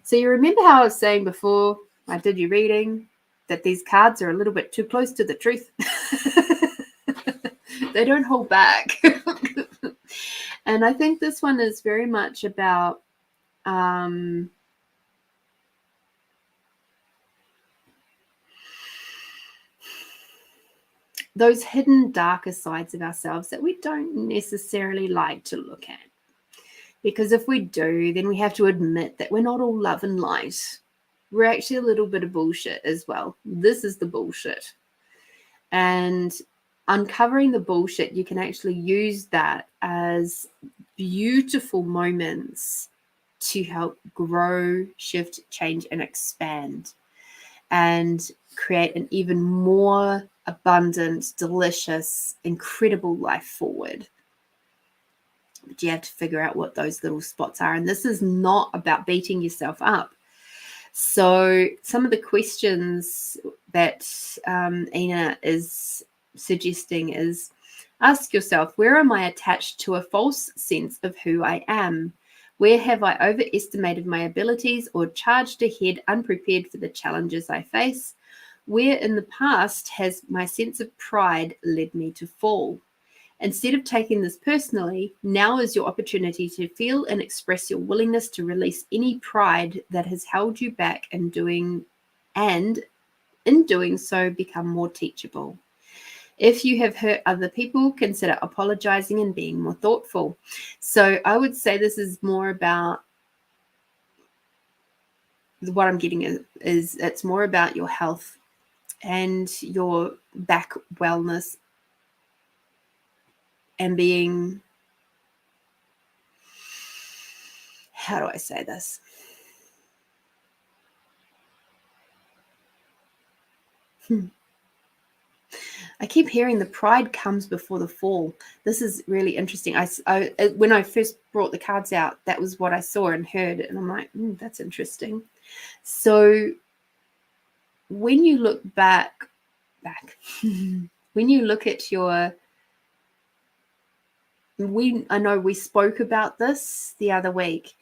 So you remember how I was saying before I did your reading that these cards are a little bit too close to the truth? They don't hold back. And I think this one is very much about those hidden darker sides of ourselves that we don't necessarily like to look at. Because if we do, then we have to admit that we're not all love and light. We're actually a little bit of bullshit as well. This is the bullshit. And uncovering the bullshit, you can actually use that as beautiful moments to help grow, shift, change, and expand, and create an even more abundant, delicious, incredible life forward. But you have to figure out what those little spots are. And this is not about beating yourself up. So some of the questions that Ina is suggesting is, ask yourself, where am I attached to a false sense of who I am? Where have I overestimated my abilities or charged ahead unprepared for the challenges I face? Where in the past has my sense of pride led me to fall? Instead of taking this personally, now is your opportunity to feel and express your willingness to release any pride that has held you back and in doing so become more teachable. If you have hurt other people, consider apologizing and being more thoughtful. So I would say this is more about, what I'm getting is it's more about your health and your back wellness and being, how do I say this? I keep hearing the pride comes before the fall. This is really interesting. When I first brought the cards out, that was what I saw and heard, and I'm like, that's interesting. So when you look back, when you look at I know we spoke about this the other week,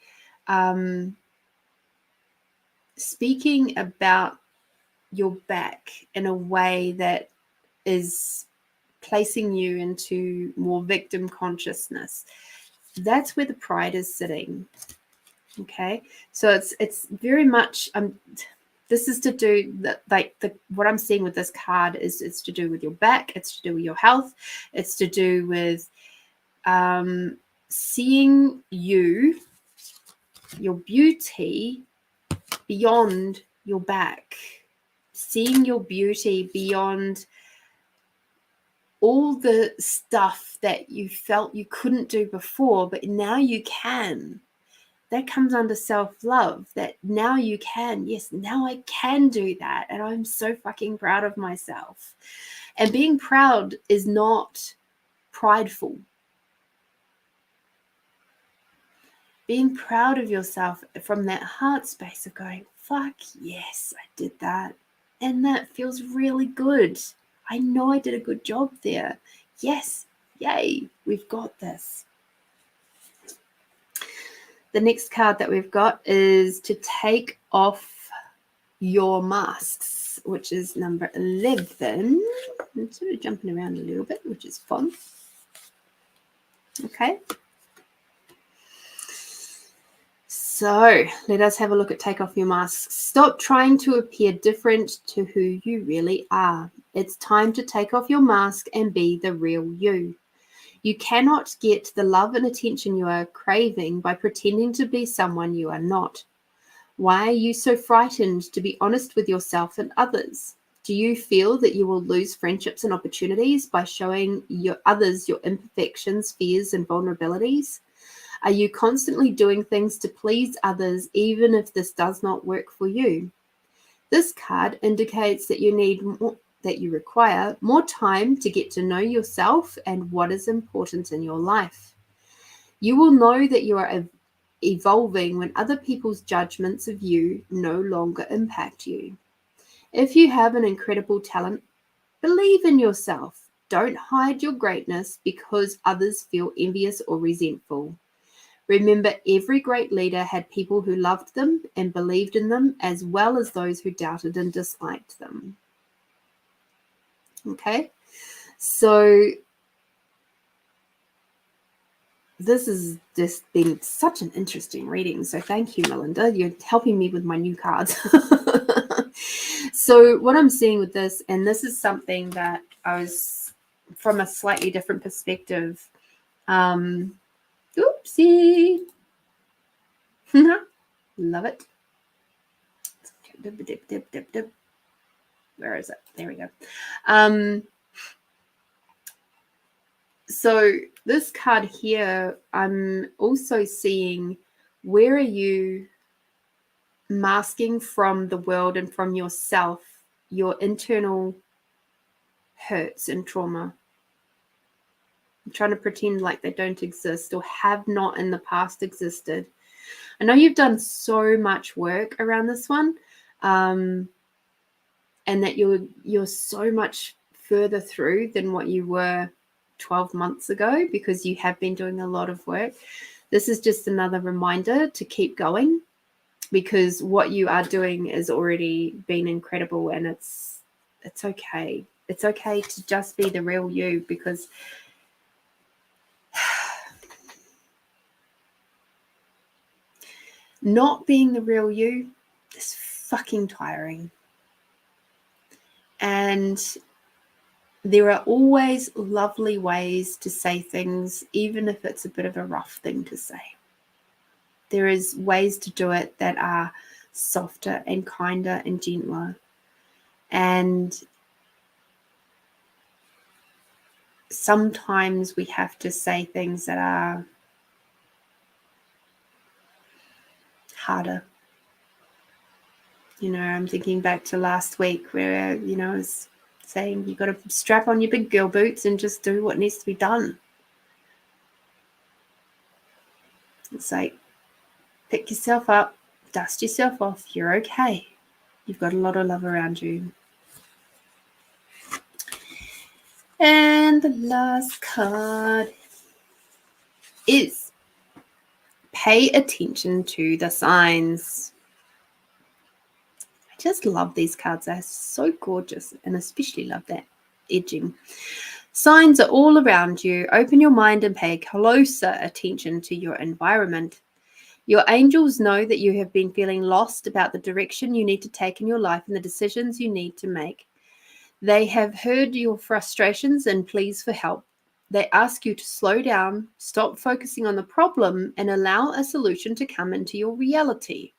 speaking about your back in a way that is placing you into more victim consciousness. That's where the pride is sitting. Okay, so it's very much this is to do what I'm seeing with this card is it's to do with your back, it's to do with your health, it's to do with seeing your beauty beyond your back, seeing your beauty beyond all the stuff that you felt you couldn't do before, but now you can. that comes under self-love, that now you can, yes, now I can do that. And I'm so fucking proud of myself. And being proud is not prideful. Being proud of yourself from that heart space of going, fuck yes, I did that. And that feels really good. I know I did a good job there. Yes, yay, we've got this. The next card that we've got is to take off your masks, which is number 11. I'm sort of jumping around a little bit, which is fun. Okay. So let us have a look at take off your masks. Stop trying to appear different to who you really are. It's time to take off your mask and be the real you. You cannot get the love and attention you are craving by pretending to be someone you are not. Why are you so frightened to be honest with yourself and others? Do you feel that you will lose friendships and opportunities by showing others your imperfections, fears, and vulnerabilities? Are you constantly doing things to please others even if this does not work for you? This card indicates that you require more time to get to know yourself and what is important in your life. You will know that you are evolving when other people's judgments of you no longer impact you. If you have an incredible talent, believe in yourself. Don't hide your greatness because others feel envious or resentful. Remember, every great leader had people who loved them and believed in them, as well as those who doubted and disliked them. Okay, so this has just been such an interesting reading. So thank you, Melinda. You're helping me with my new cards. So what I'm seeing with this, and this is something that I was from a slightly different perspective. Oopsie. Love it. Where is it? There we go. So this card here, I'm also seeing, where are you masking from the world and from yourself your internal hurts and trauma? I'm trying to pretend like they don't exist or have not in the past existed. I know you've done so much work around this one, and that you're so much further through than what you were 12 months ago, because you have been doing a lot of work. This is just another reminder to keep going, because what you are doing has already been incredible, and it's okay. It's okay to just be the real you, because not being the real you is fucking tiring. And there are always lovely ways to say things, even if it's a bit of a rough thing to say. There is ways to do it that are softer and kinder and gentler. And sometimes we have to say things that are harder. I'm thinking back to last week where, I was saying you got to strap on your big girl boots and just do what needs to be done. It's like, pick yourself up, dust yourself off, you're okay. You've got a lot of love around you. And the last card is pay attention to the signs. I just love these cards. They're so gorgeous, and especially love that edging. Signs are all around you. Open your mind and pay closer attention to your environment. Your angels know that you have been feeling lost about the direction you need to take in your life and the decisions you need to make. They have heard your frustrations and pleas for help. They ask you to slow down, stop focusing on the problem, and allow a solution to come into your reality.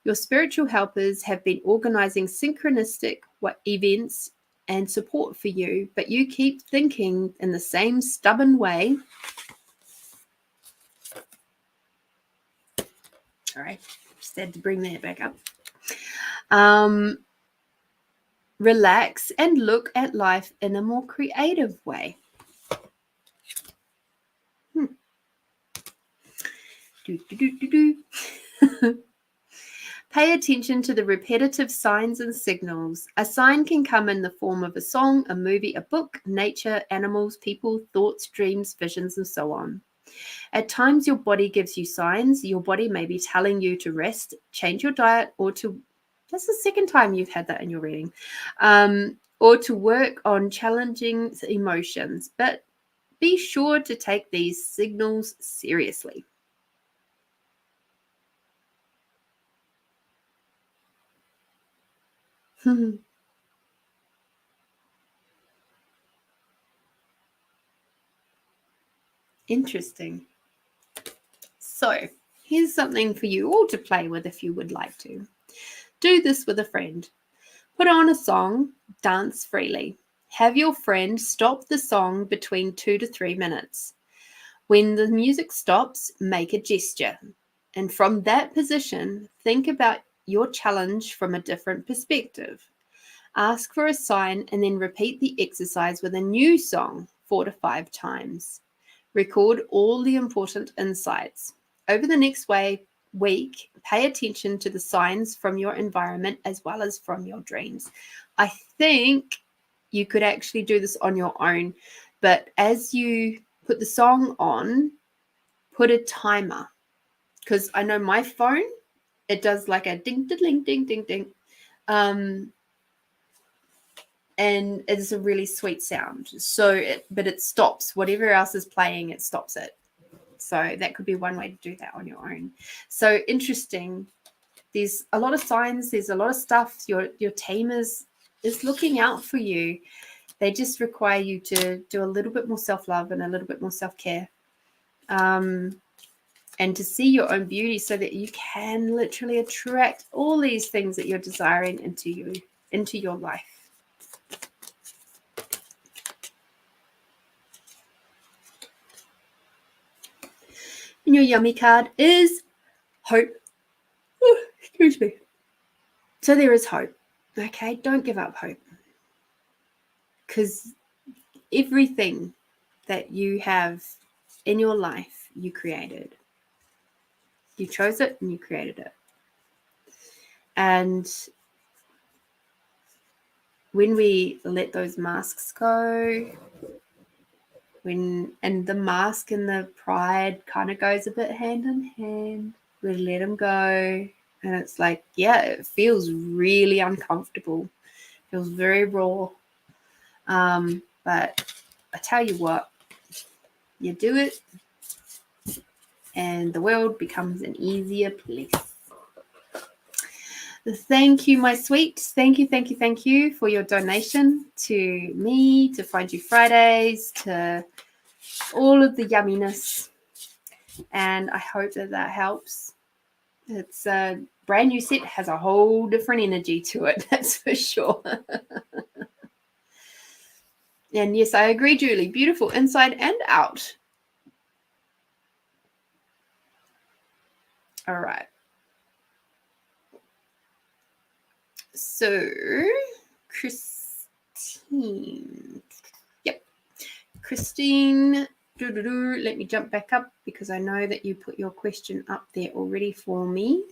Your spiritual helpers have been organizing synchronistic events and support for you, but you keep thinking in the same stubborn way. All right, just had to bring that back up. Relax and look at life in a more creative way. Do, do, do, do, do. Pay attention to the repetitive signs and signals. A sign can come in the form of a song, a movie, a book, nature, animals, people, thoughts, dreams, visions, and so on. At times, your body gives you signs. Your body may be telling you to rest, change your diet, or to. That's the second time you've had that in your reading. Or to work on challenging emotions. But be sure to take these signals seriously. Interesting. So, here's something for you all to play with if you would like to. Do this with a friend. Put on a song, dance freely. Have your friend stop the song between 2 to 3 minutes. When the music stops, make a gesture. And from that position, think about your challenge from a different perspective. Ask for a sign and then repeat the exercise with a new song 4 to 5 times. Record all the important insights. Over the next week, pay attention to the signs from your environment as well as from your dreams. I think you could actually do this on your own, but as you put the song on, put a timer. Because I know my phone, it does like a ding, ding, ding, ding, ding. And it's a really sweet sound. But it stops. Whatever else is playing, it stops it. So that could be one way to do that on your own. So interesting. There's a lot of signs. There's a lot of stuff. Your team is looking out for you. They just require you to do a little bit more self-love and a little bit more self-care. And to see your own beauty so that you can literally attract all these things that you're desiring into your life. And your yummy card is hope. Oh, excuse me. So there is hope. Okay, don't give up hope. Because everything that you have in your life, you created. You chose it and you created it. And when we let those masks go, and the mask and the pride kind of goes a bit hand in hand, we let them go. And it's like, yeah, it feels really uncomfortable. It feels very raw. But I tell you what, you do it and the world becomes an easier place. Thank you, my sweet. Thank you for your donation to me, to Find You Fridays, to all of the yumminess. And I hope that helps. It's a brand new set, has a whole different energy to it, that's for sure. And yes, I agree, Julie. Beautiful inside and out. All right. So, Christine. Yep. Christine. Let me jump back up because I know that you put your question up there already for me.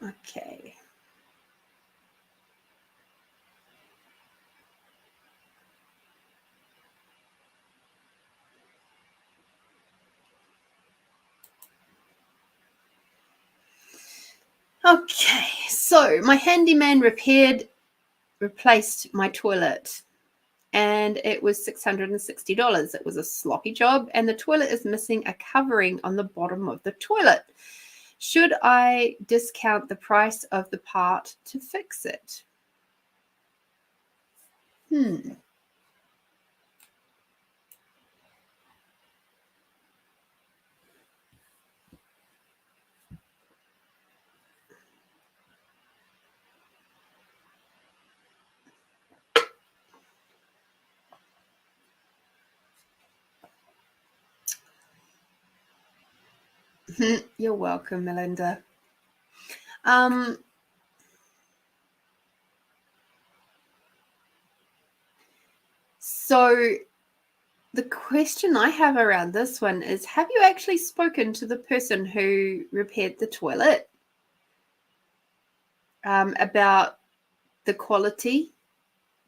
Okay. Okay, so my handyman replaced my toilet and it was $660. It was a sloppy job and the toilet is missing a covering on the bottom of the toilet. Should I discount the price of the part to fix it? You're welcome, Melinda. So the question I have around this one is, have you actually spoken to the person who repaired the toilet about the quality,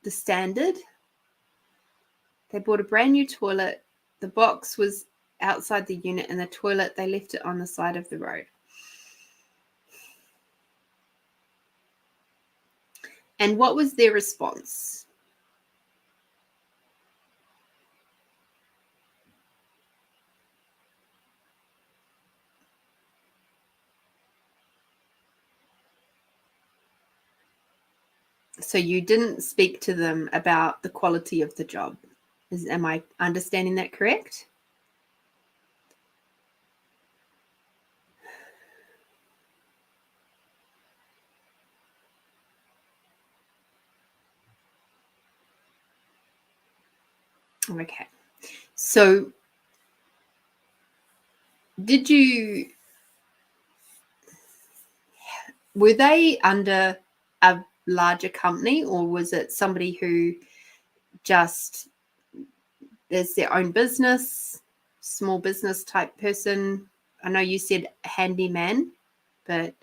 the standard? They bought a brand new toilet. The box was outside the unit, and the toilet, they left it on the side of the road. And what was their response? So you didn't speak to them about the quality of the job. Am I understanding that correct? Okay. So were they under a larger company, or was it somebody who just is their own business, small business type person? I know you said handyman, but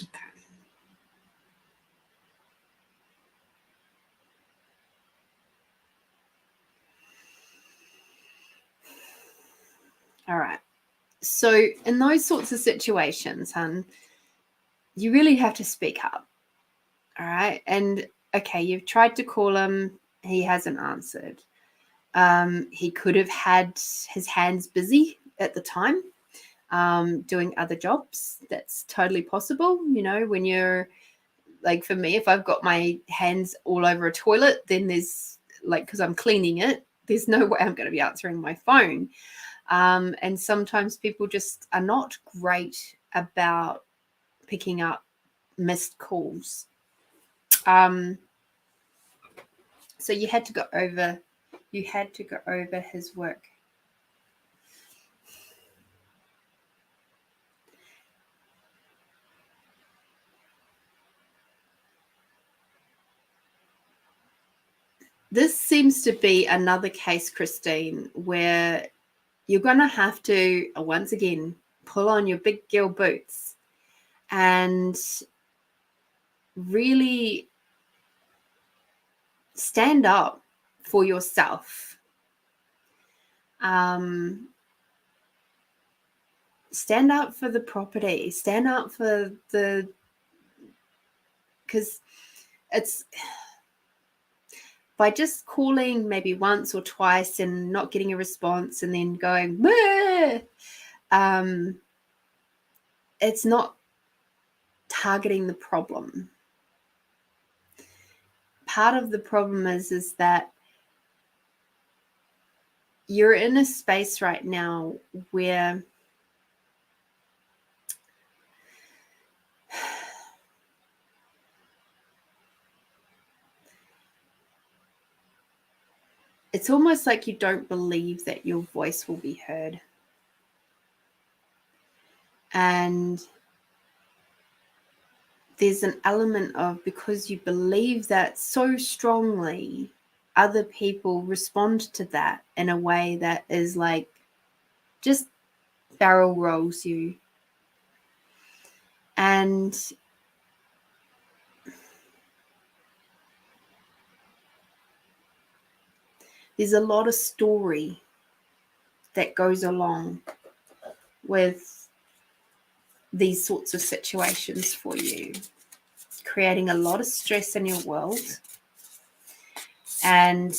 okay. All right. So in those sorts of situations, you really have to speak up. All right. And okay, you've tried to call him, he hasn't answered. He could have had his hands busy at the time, doing other jobs. That's totally possible. You know, when you're like, for me, if I've got my hands all over a toilet, then there's like, because I'm cleaning it, there's no way I'm going to be answering my phone. And sometimes people just are not great about picking up missed calls. So you had to go over his work. This seems to be another case, Christine, where you're going to have to, once again, pull on your big girl boots and really stand up for yourself. Stand up for the property. Stand up for because it's by just calling maybe once or twice and not getting a response and then going, it's not targeting the problem. Part of the problem is that you're in a space right now where it's almost like you don't believe that your voice will be heard. And there's an element of, because you believe that so strongly, other people respond to that in a way that is like just barrel rolls you. And there's a lot of story that goes along with these sorts of situations for you, creating a lot of stress in your world. And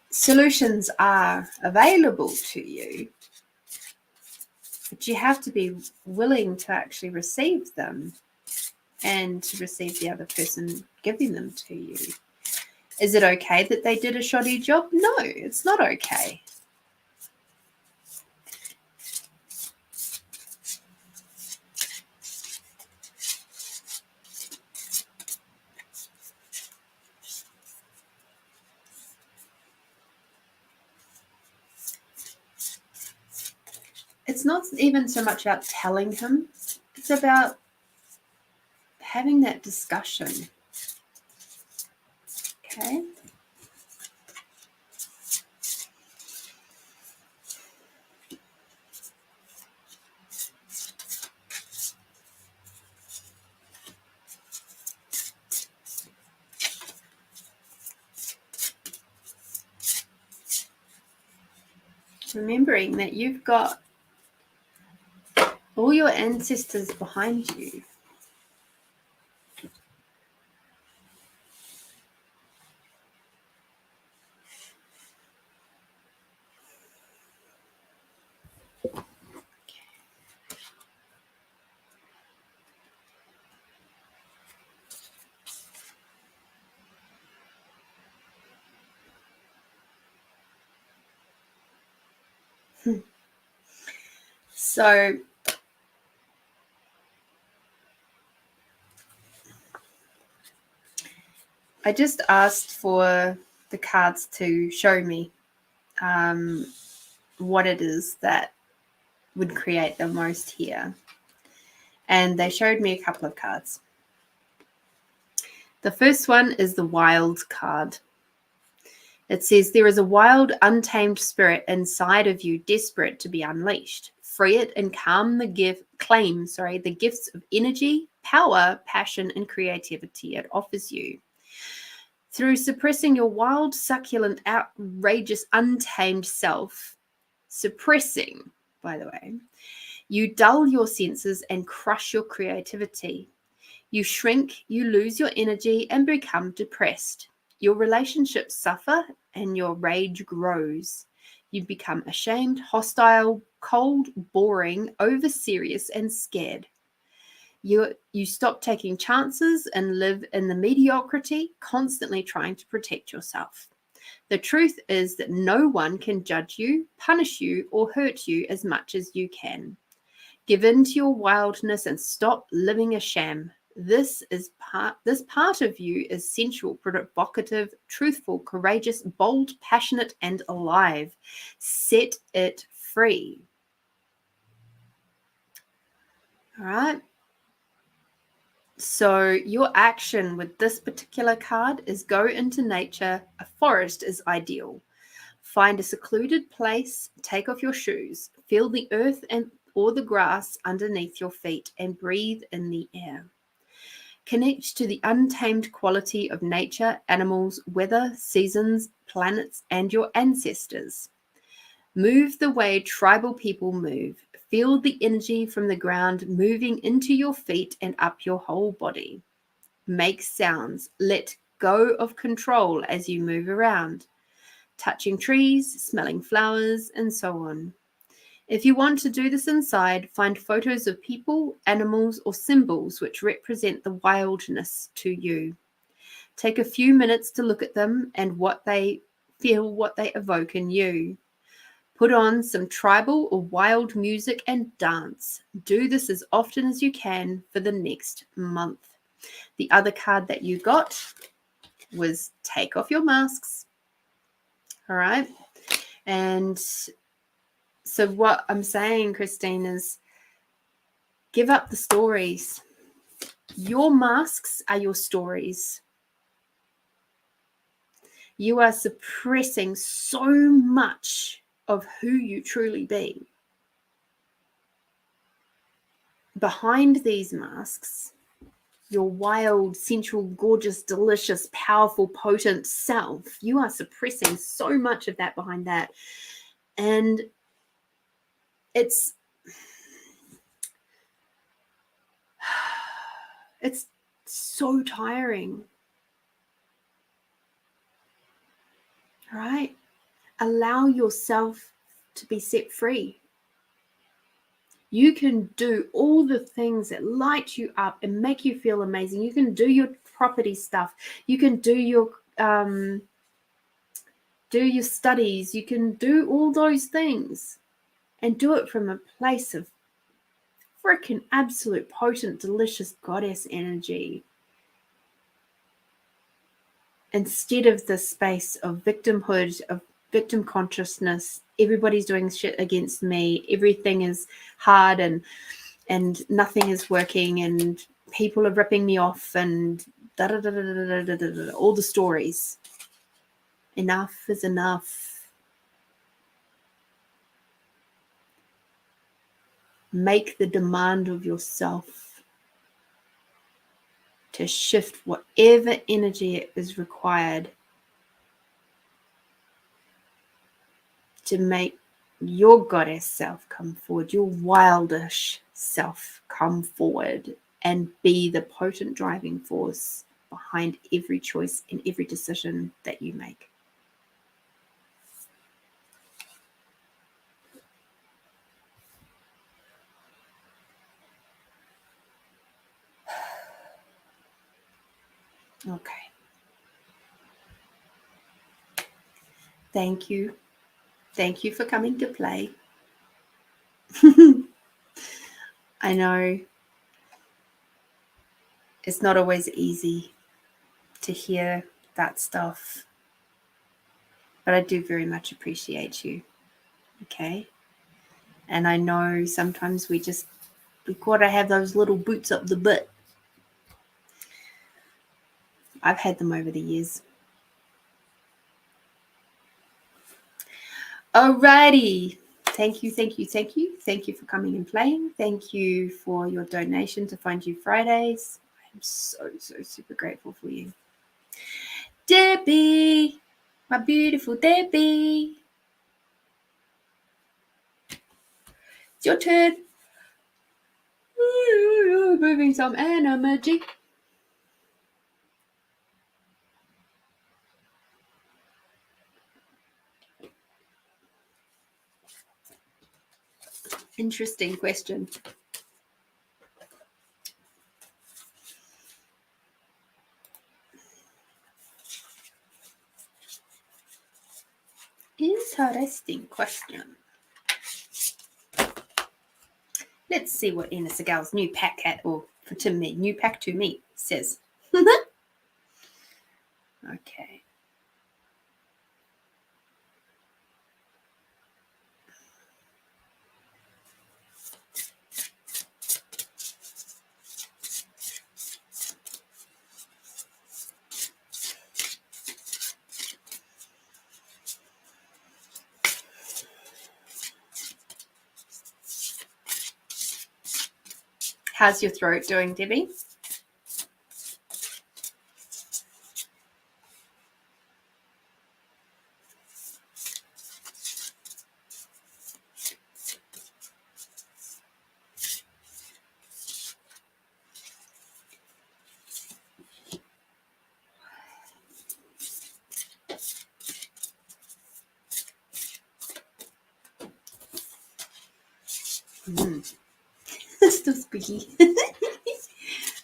solutions are available to you, but you have to be willing to actually receive them and to receive the other person giving them to you. Is it okay that they did a shoddy job? No, it's not okay. it's not even so much about telling him, it's about having that discussion. Okay. Remembering that you've got all your ancestors behind you. So I just asked for the cards to show me what it is that would create the most here. And they showed me a couple of cards. The first one is the wild card. It says, there is a wild, untamed spirit inside of you, desperate to be unleashed. Free it and claim the gifts of energy, power, passion, and creativity it offers you. Through suppressing your wild, succulent, outrageous, untamed self, suppressing, by the way, you dull your senses and crush your creativity. You shrink, you lose your energy and become depressed. Your relationships suffer and your rage grows. You become ashamed, hostile, cold, boring, over-serious, and scared. You stop taking chances and live in the mediocrity, constantly trying to protect yourself. The truth is that no one can judge you, punish you, or hurt you as much as you can. Give in to your wildness and stop living a sham. This part of you is sensual, provocative, truthful, courageous, bold, passionate, and alive. Set it free. All right. So your action with this particular card is go into nature. A forest is ideal. Find a secluded place, take off your shoes, feel the earth or the grass underneath your feet, and breathe in the air. Connect to the untamed quality of nature, animals, weather, seasons, planets, and your ancestors. Move the way tribal people move. Feel the energy from the ground moving into your feet and up your whole body. Make sounds. Let go of control as you move around, touching trees, smelling flowers, and so on. If you want to do this inside, find photos of people, animals, or symbols which represent the wildness to you. Take a few minutes to look at them and what they evoke in you. Put on some tribal or wild music and dance. Do this as often as you can for the next month. The other card that you got was take off your masks. All right. And so what I'm saying, Christine, is give up the stories. Your masks are your stories. You are suppressing so much of who you truly be. Behind these masks, your wild, sensual, gorgeous, delicious, powerful, potent self, you are suppressing so much of that behind that. And it's so tiring. All right? Allow yourself to be set free. You can do all the things that light you up and make you feel amazing. You can do your property stuff. You can do your studies. You can do all those things and do it from a place of freaking absolute potent, delicious goddess energy, instead of the space of victimhood, of victim consciousness. Everybody's doing shit against me. Everything is hard and nothing is working and people are ripping me off and all the stories. Enough is enough. Make the demand of yourself to shift whatever energy is required to make your goddess self come forward, your wildish self come forward and be the potent driving force behind every choice and every decision that you make. Okay. Thank you. Thank you for coming to play. I know it's not always easy to hear that stuff, but I do very much appreciate you. Okay. And I know sometimes we've got to have those little boots up the butt. I've had them over the years. Alrighty. Thank you, thank you, thank you. Thank you for coming and playing. Thank you for your donation to Find You Fridays. I'm so super grateful for you. Debbie, my beautiful Debbie. It's your turn. Moving some energy. Interesting question. Interesting question. Let's see what Ina Segal's new pack new pack to me says. Okay. How's your throat doing, Debbie? Still squeaky.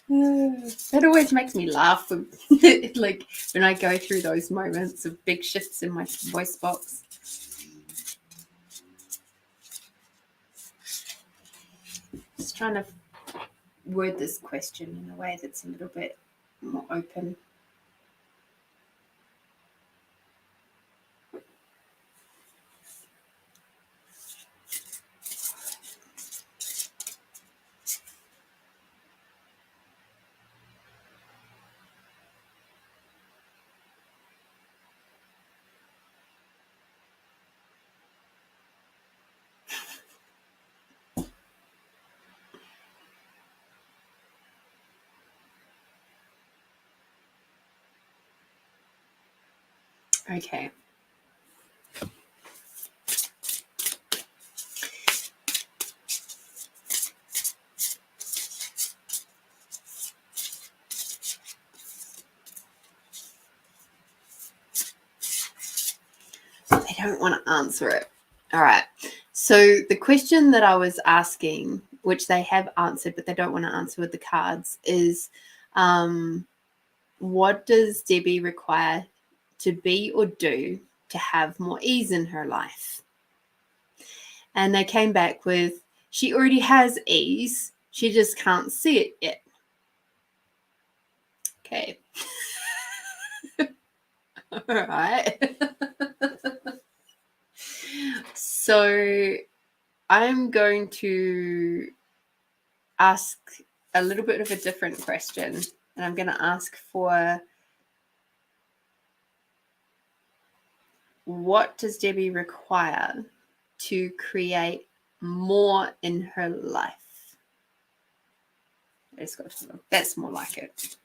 That always makes me laugh. Like when I go through those moments of big shifts in my voice box. Just trying to word this question in a way that's a little bit more open. Okay. They don't want to answer it. All right. So the question that I was asking, which they have answered, but they don't want to answer with the cards, is what does Debbie require to be or do to have more ease in her life? And they came back with, she already has ease. She just can't see it yet. Okay. All right. So I'm going to ask a little bit of a different question, and I'm going to ask for, what does Debbie require to create more in her life? That's more like it.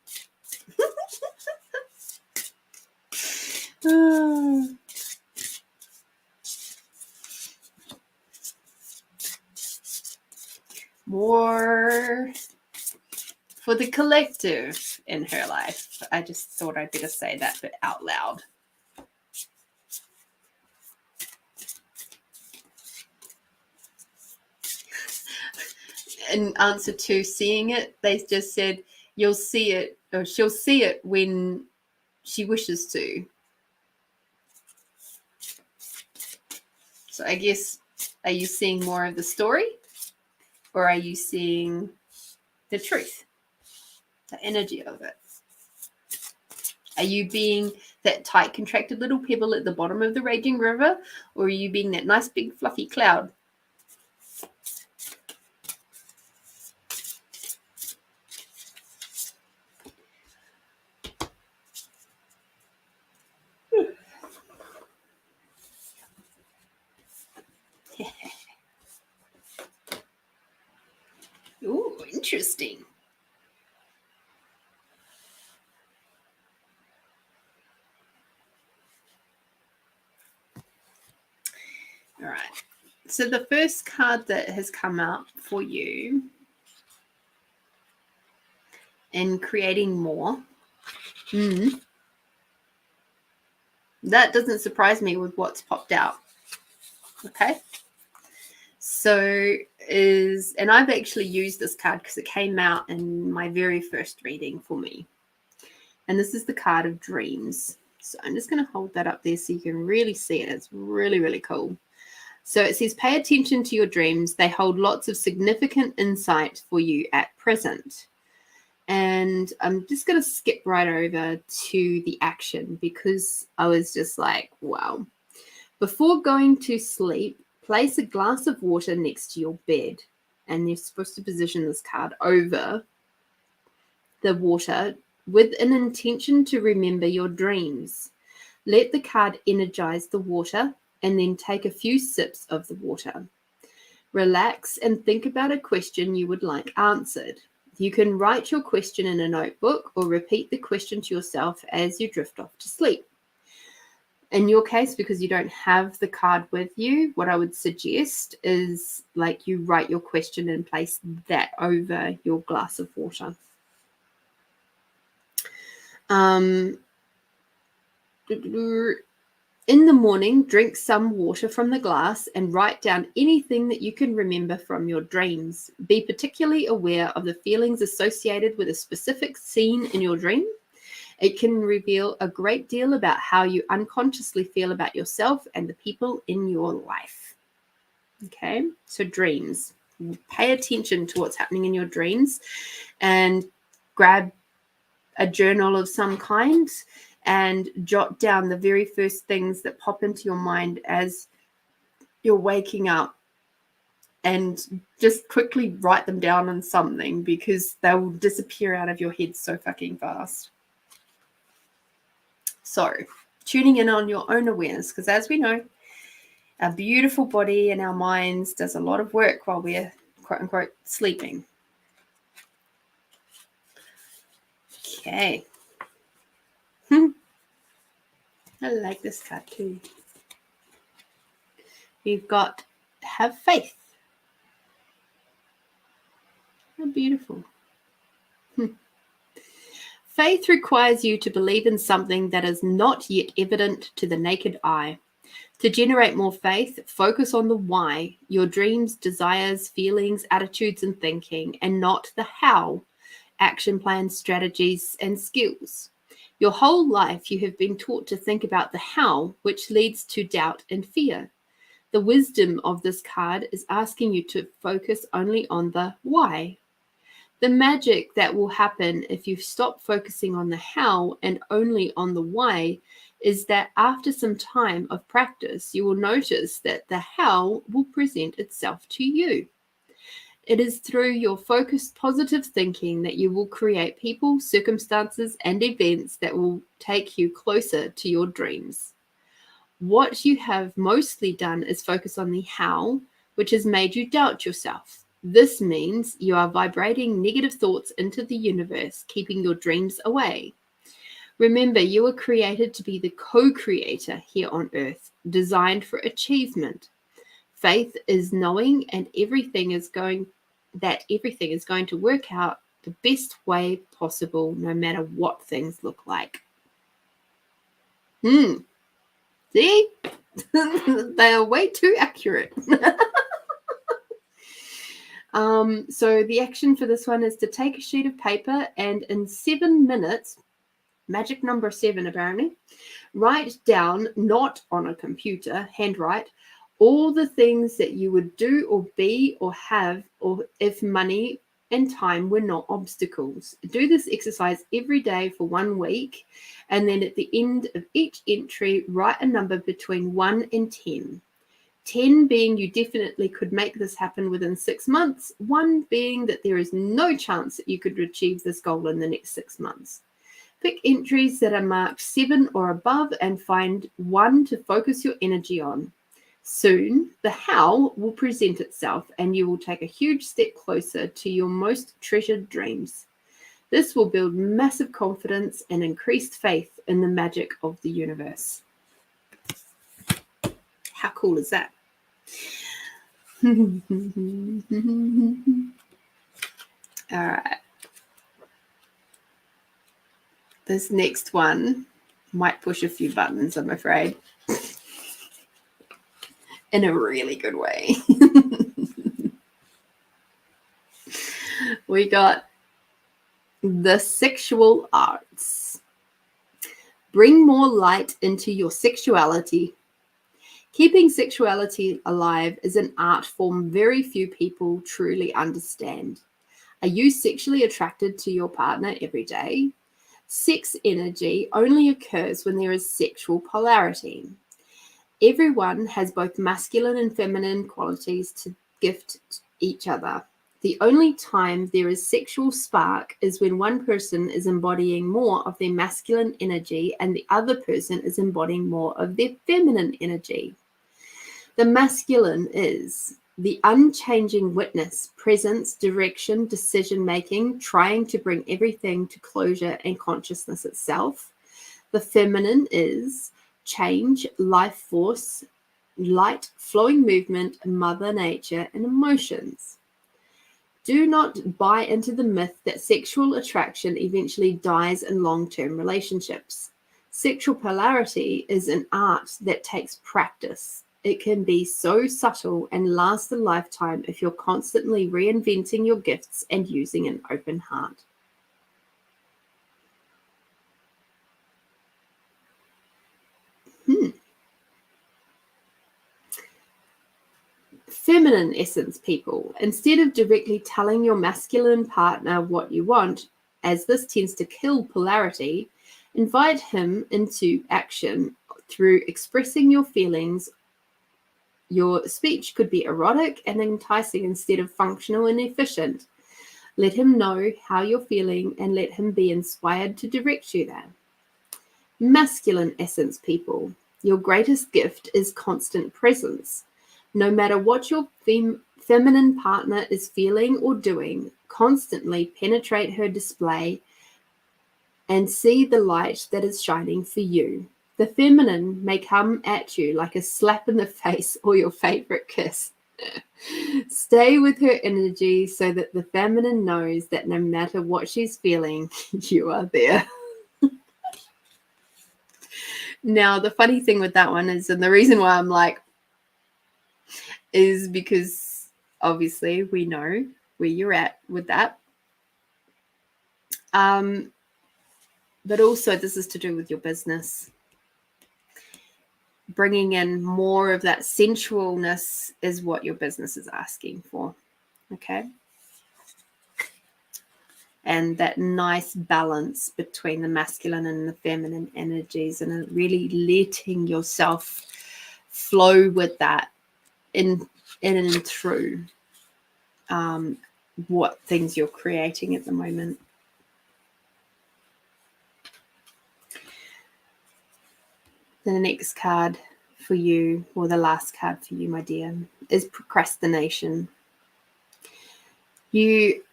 More for the collective in her life. I just thought I'd better say that bit out loud. In answer to seeing it, they just said, you'll see it, or she'll see it when she wishes to. So I guess, are you seeing more of the story, or are you seeing the truth, the energy of it? Are you being that tight, contracted little pebble at the bottom of the raging river, or are you being that nice, big, fluffy cloud? Ooh, interesting. All right. So the first card that has come out for you in creating more, that doesn't surprise me with what's popped out. Okay. So and I've actually used this card because it came out in my very first reading for me. And this is the card of dreams. So I'm just going to hold that up there so you can really see it. It's really, really cool. So it says, pay attention to your dreams. They hold lots of significant insight for you at present. And I'm just going to skip right over to the action because I was just like, wow. Before going to sleep, place a glass of water next to your bed. And you're supposed to position this card over the water with an intention to remember your dreams. Let the card energize the water and then take a few sips of the water. Relax and think about a question you would like answered. You can write your question in a notebook or repeat the question to yourself as you drift off to sleep. In your case, because you don't have the card with you, what I would suggest is like you write your question and place that over your glass of water. In the morning, drink some water from the glass and write down anything that you can remember from your dreams. Be particularly aware of the feelings associated with a specific scene in your dream. It can reveal a great deal about how you unconsciously feel about yourself and the people in your life. Okay, so dreams. Pay attention to what's happening in your dreams and grab a journal of some kind and jot down the very first things that pop into your mind as you're waking up, and just quickly write them down on something because they will disappear out of your head so fucking fast. So tuning in on your own awareness, because as we know, our beautiful body and our minds does a lot of work while we're quote unquote sleeping. Okay. I like this card too. You've got have faith. How beautiful. Faith requires you to believe in something that is not yet evident to the naked eye. To generate more faith, focus on the why, your dreams, desires, feelings, attitudes, and thinking, and not the how, action plans, strategies, and skills. Your whole life you have been taught to think about the how, which leads to doubt and fear. The wisdom of this card is asking you to focus only on the why. The magic that will happen if you stop focusing on the how and only on the why is that after some time of practice, you will notice that the how will present itself to you. It is through your focused positive thinking that you will create people, circumstances, and events that will take you closer to your dreams. What you have mostly done is focus on the how, which has made you doubt yourself. This means you are vibrating negative thoughts into the universe, keeping your dreams away. Remember, you were created to be the co-creator here on earth, designed for achievement. Faith is knowing everything is going to work out the best way possible, no matter what things look like. See? They are way too accurate. So the action for this one is to take a sheet of paper and in 7 minutes, magic number 7 apparently, write down, not on a computer, handwrite, all the things that you would do or be or have, or if money and time were not obstacles. Do this exercise every day for 1 week, and then at the end of each entry, write a number between 1 and 10. 10 being you definitely could make this happen within 6 months, 1 being that there is no chance that you could achieve this goal in the next 6 months. Pick entries that are marked 7 or above and find 1 to focus your energy on. Soon, the how will present itself and you will take a huge step closer to your most treasured dreams. This will build massive confidence and increased faith in the magic of the universe. How cool is that? All right. This next one might push a few buttons, I'm afraid. In a really good way. We got the sexual arts. Bring more light into your sexuality. Keeping sexuality alive is an art form very few people truly understand. Are you sexually attracted to your partner every day? Sex energy only occurs when there is sexual polarity. Everyone has both masculine and feminine qualities to gift each other. The only time there is sexual spark is when one person is embodying more of their masculine energy and the other person is embodying more of their feminine energy. The masculine is the unchanging witness, presence, direction, decision-making, trying to bring everything to closure and consciousness itself. The feminine is change, life force, light, flowing movement, mother nature, and emotions. Do not buy into the myth that sexual attraction eventually dies in long-term relationships. Sexual polarity is an art that takes practice. It can be so subtle and last a lifetime if you're constantly reinventing your gifts and using an open heart. Feminine essence people. Instead of directly telling your masculine partner what you want, as this tends to kill polarity, invite him into action through expressing your feelings. Your speech could be erotic and enticing instead of functional and efficient. Let him know how you're feeling and let him be inspired to direct you there. Masculine essence people. Your greatest gift is constant presence. No matter what your feminine partner is feeling or doing, constantly penetrate her display and see the light that is shining for you. The feminine may come at you like a slap in the face or your favorite kiss. Stay with her energy so that the feminine knows that no matter what she's feeling, you are there. Now, the funny thing with that one is, and the reason why I'm like, is because obviously we know where you're at with that. But also this is to do with your business. Bringing in more of that sensualness is what your business is asking for. Okay. and that nice balance between the masculine and the feminine energies, and really letting yourself flow with that in and through what things you're creating at the moment. The next card for you, or the last card for you, my dear, is procrastination. You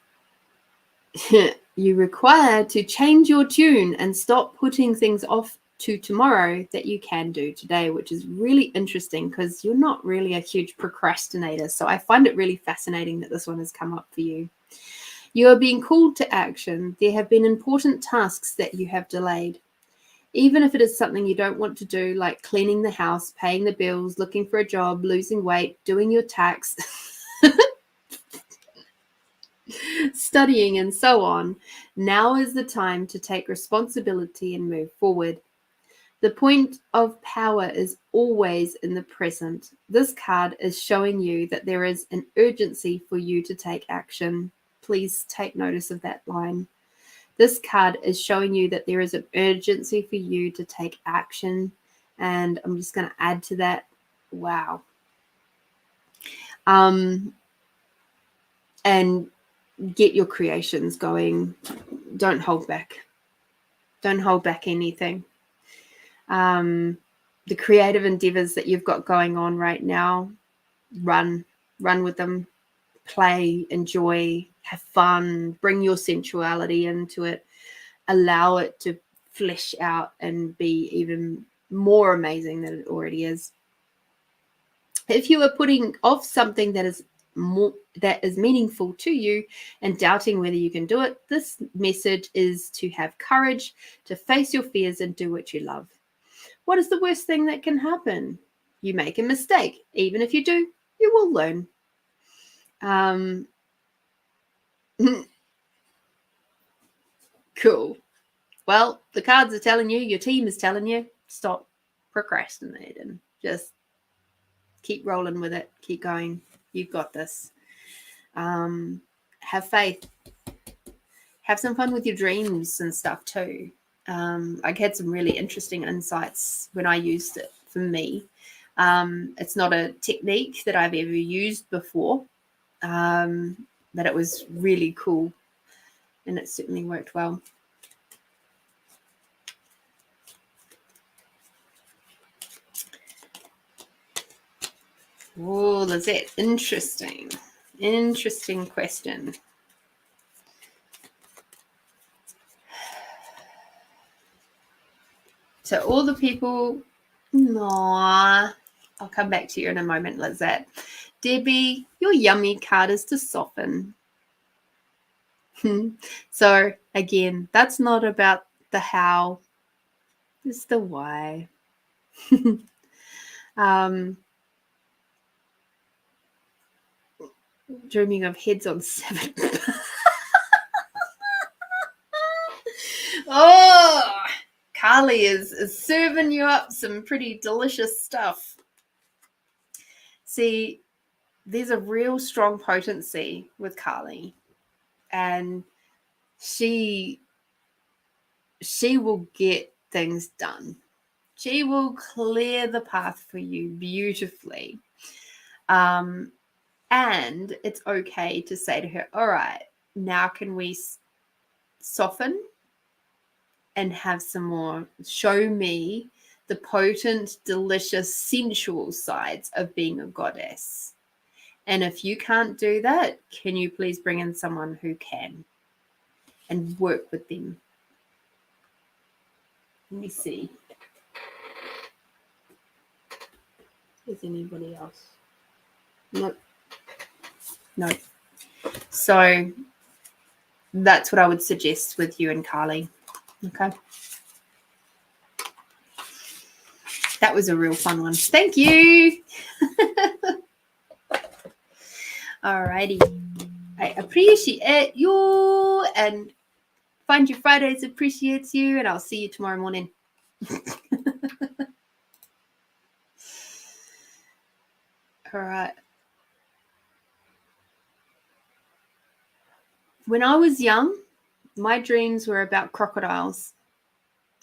require to change your tune and stop putting things off to tomorrow that you can do today, which is really interesting because you're not really a huge procrastinator. So I find it really fascinating that this one has come up for you. You are being called to action. There have been important tasks that you have delayed. Even if it is something you don't want to do, like cleaning the house, paying the bills, looking for a job, losing weight, doing your tax, studying, and so on, now is the time to take responsibility and move forward. The point of power is always in the present. This card is showing you that there is an urgency for you to take action. Please take notice of that line. This card is showing you that there is an urgency for you to take action. And I'm just going to add to that. Wow. And get your creations going. Don't hold back. Don't hold back anything. The creative endeavors that you've got going on right now, run with them. Play, enjoy, have fun, bring your sensuality into it. Allow it to flesh out and be even more amazing than it already is. If you are putting off something that is meaningful to you and doubting whether you can do it, this message is to have courage, to face your fears and do what you love. What is the worst thing that can happen? You make a mistake. Even if you do, you will learn. Cool. Well, the cards are telling you, your team is telling you, stop procrastinating. Just keep rolling with it. Keep going. You've got this. Have faith. Have some fun with your dreams and stuff too. I had some really interesting insights when I used it for me. It's not a technique that I've ever used before, but it was really cool and it certainly worked well. Oh, that's it. Interesting question. So all the people, I'll come back to you in a moment, Lizette. Debbie, your yummy card is to soften. So again, that's not about the how, it's the why. Dreaming of heads on 7. Oh, Carly is serving you up some pretty delicious stuff. See, there's a real strong potency with Carly, and she will get things done. She will clear the path for you beautifully. And it's okay to say to her, all right, now can we soften and have some more, show me the potent, delicious, sensual sides of being a goddess. And if you can't do that, can you please bring in someone who can and work with them? Let me see. Is anybody else? Nope. So that's what I would suggest with you and Carly. Okay. That was a real fun one. Thank you. Alrighty. I appreciate you, and Find Your Fridays appreciates you, and I'll see you tomorrow morning. All right. When I was young, My dreams were about crocodiles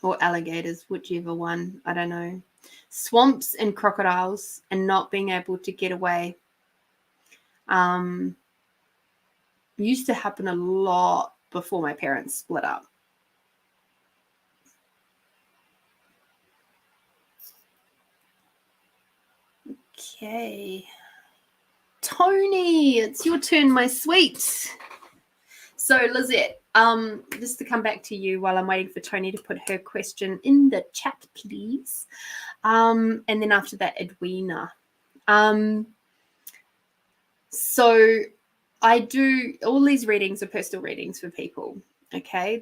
or alligators, whichever one, I don't know. Swamps and crocodiles and not being able to get away. Used to happen a lot before my parents split up. Okay. Tony, it's your turn, my sweet. So, Lizette, just to come back to you while I'm waiting for Tony to put her question in the chat, please. And then after that, Edwina. So I do all these readings are personal readings for people. Okay.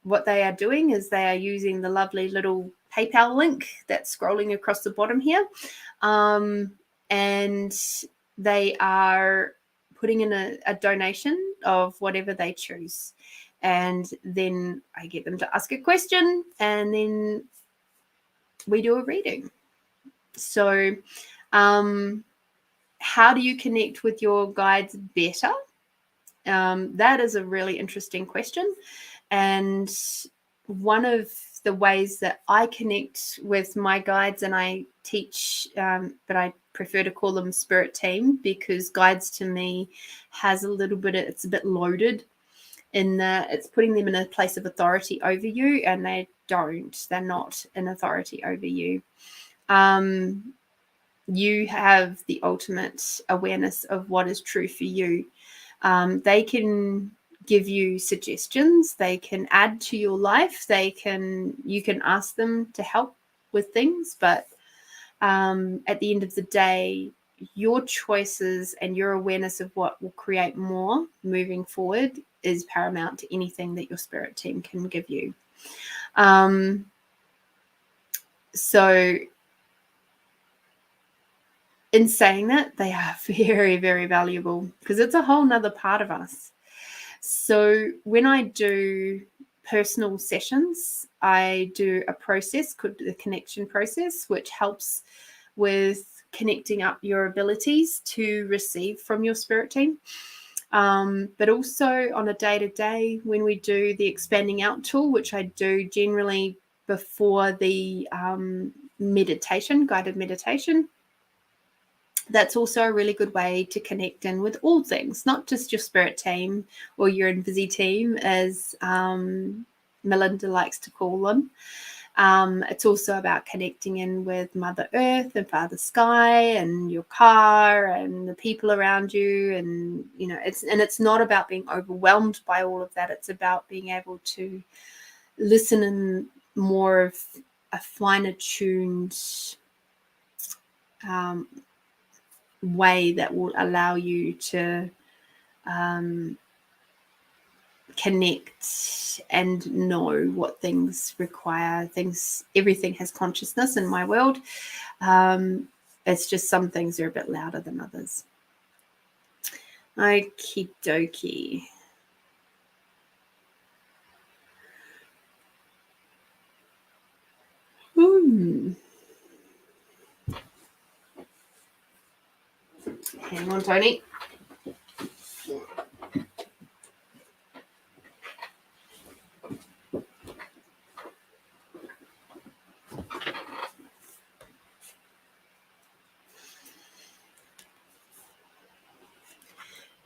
What they are doing is they are using the lovely little PayPal link that's scrolling across the bottom here. And they are putting in a donation of whatever they choose. And then I get them to ask a question and then we do a reading. So, how do you connect with your guides better? That is a really interesting question. And one of the ways that I connect with my guides, and I teach, but I prefer to call them spirit team, because guides to me has a little bit, it's a bit loaded in that it's putting them in a place of authority over you, and they're not an authority over you. You have the ultimate awareness of what is true for you. They can give you suggestions. They can add to your life. You can ask them to help with things, but at the end of the day, your choices and your awareness of what will create more moving forward is paramount to anything that your spirit team can give you. So in saying that, they are very, very valuable because it's a whole nother part of us. So when I do personal sessions, I do a process called the connection process, which helps with connecting up your abilities to receive from your spirit team. But also on a day-to-day, when we do the expanding out tool, which I do generally before the guided meditation, that's also a really good way to connect in with all things, not just your spirit team or your Invisi team, as Melinda likes to call them. It's also about connecting in with Mother Earth and Father Sky and your car and the people around you. And, it's not about being overwhelmed by all of that. It's about being able to listen in more of a finer tuned way that will allow you to connect and know what things require. Everything has consciousness in my world. It's just some things are a bit louder than others. Okie dokie. Hang on, Tony.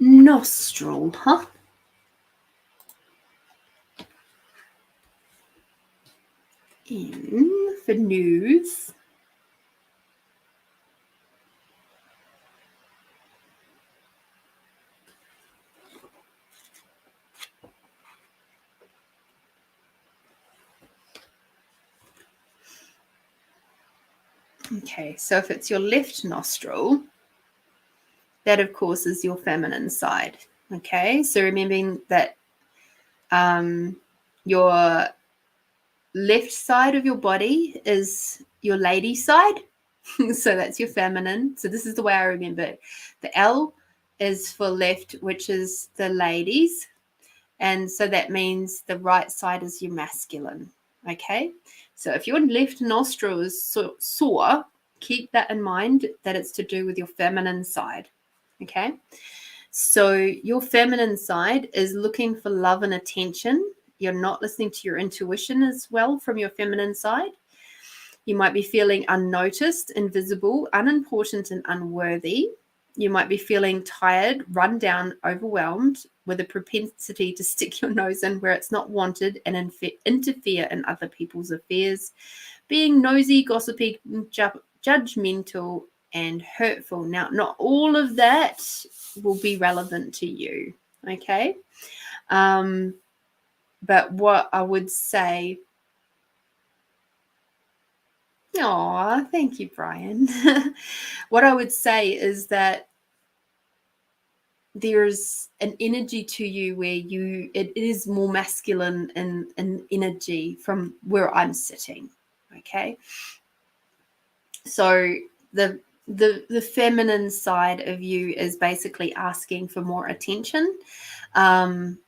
Nostril, huh? In for news. Okay, so if it's your left nostril, that of course is your feminine side. Okay, so remembering that your left side of your body is your lady side. So that's your feminine. So this is the way I remember it. The L is for left, which is the ladies. And so that means the right side is your masculine. Okay. So if your left nostril is sore, keep that in mind, that it's to do with your feminine side. Okay. So your feminine side is looking for love and attention you're not listening to your intuition as well from your feminine side. You might be feeling unnoticed, invisible, unimportant, and unworthy. You might be feeling tired, run down, overwhelmed, with a propensity to stick your nose in where it's not wanted and interfere in other people's affairs. Being nosy, gossipy, judgmental, and hurtful. Now, not all of that will be relevant to you, okay? But what I would say, oh, thank you, Brian. What I would say is that there's an energy to you where it is more masculine in energy from where I'm sitting, okay? So the feminine side of you is basically asking for more attention. What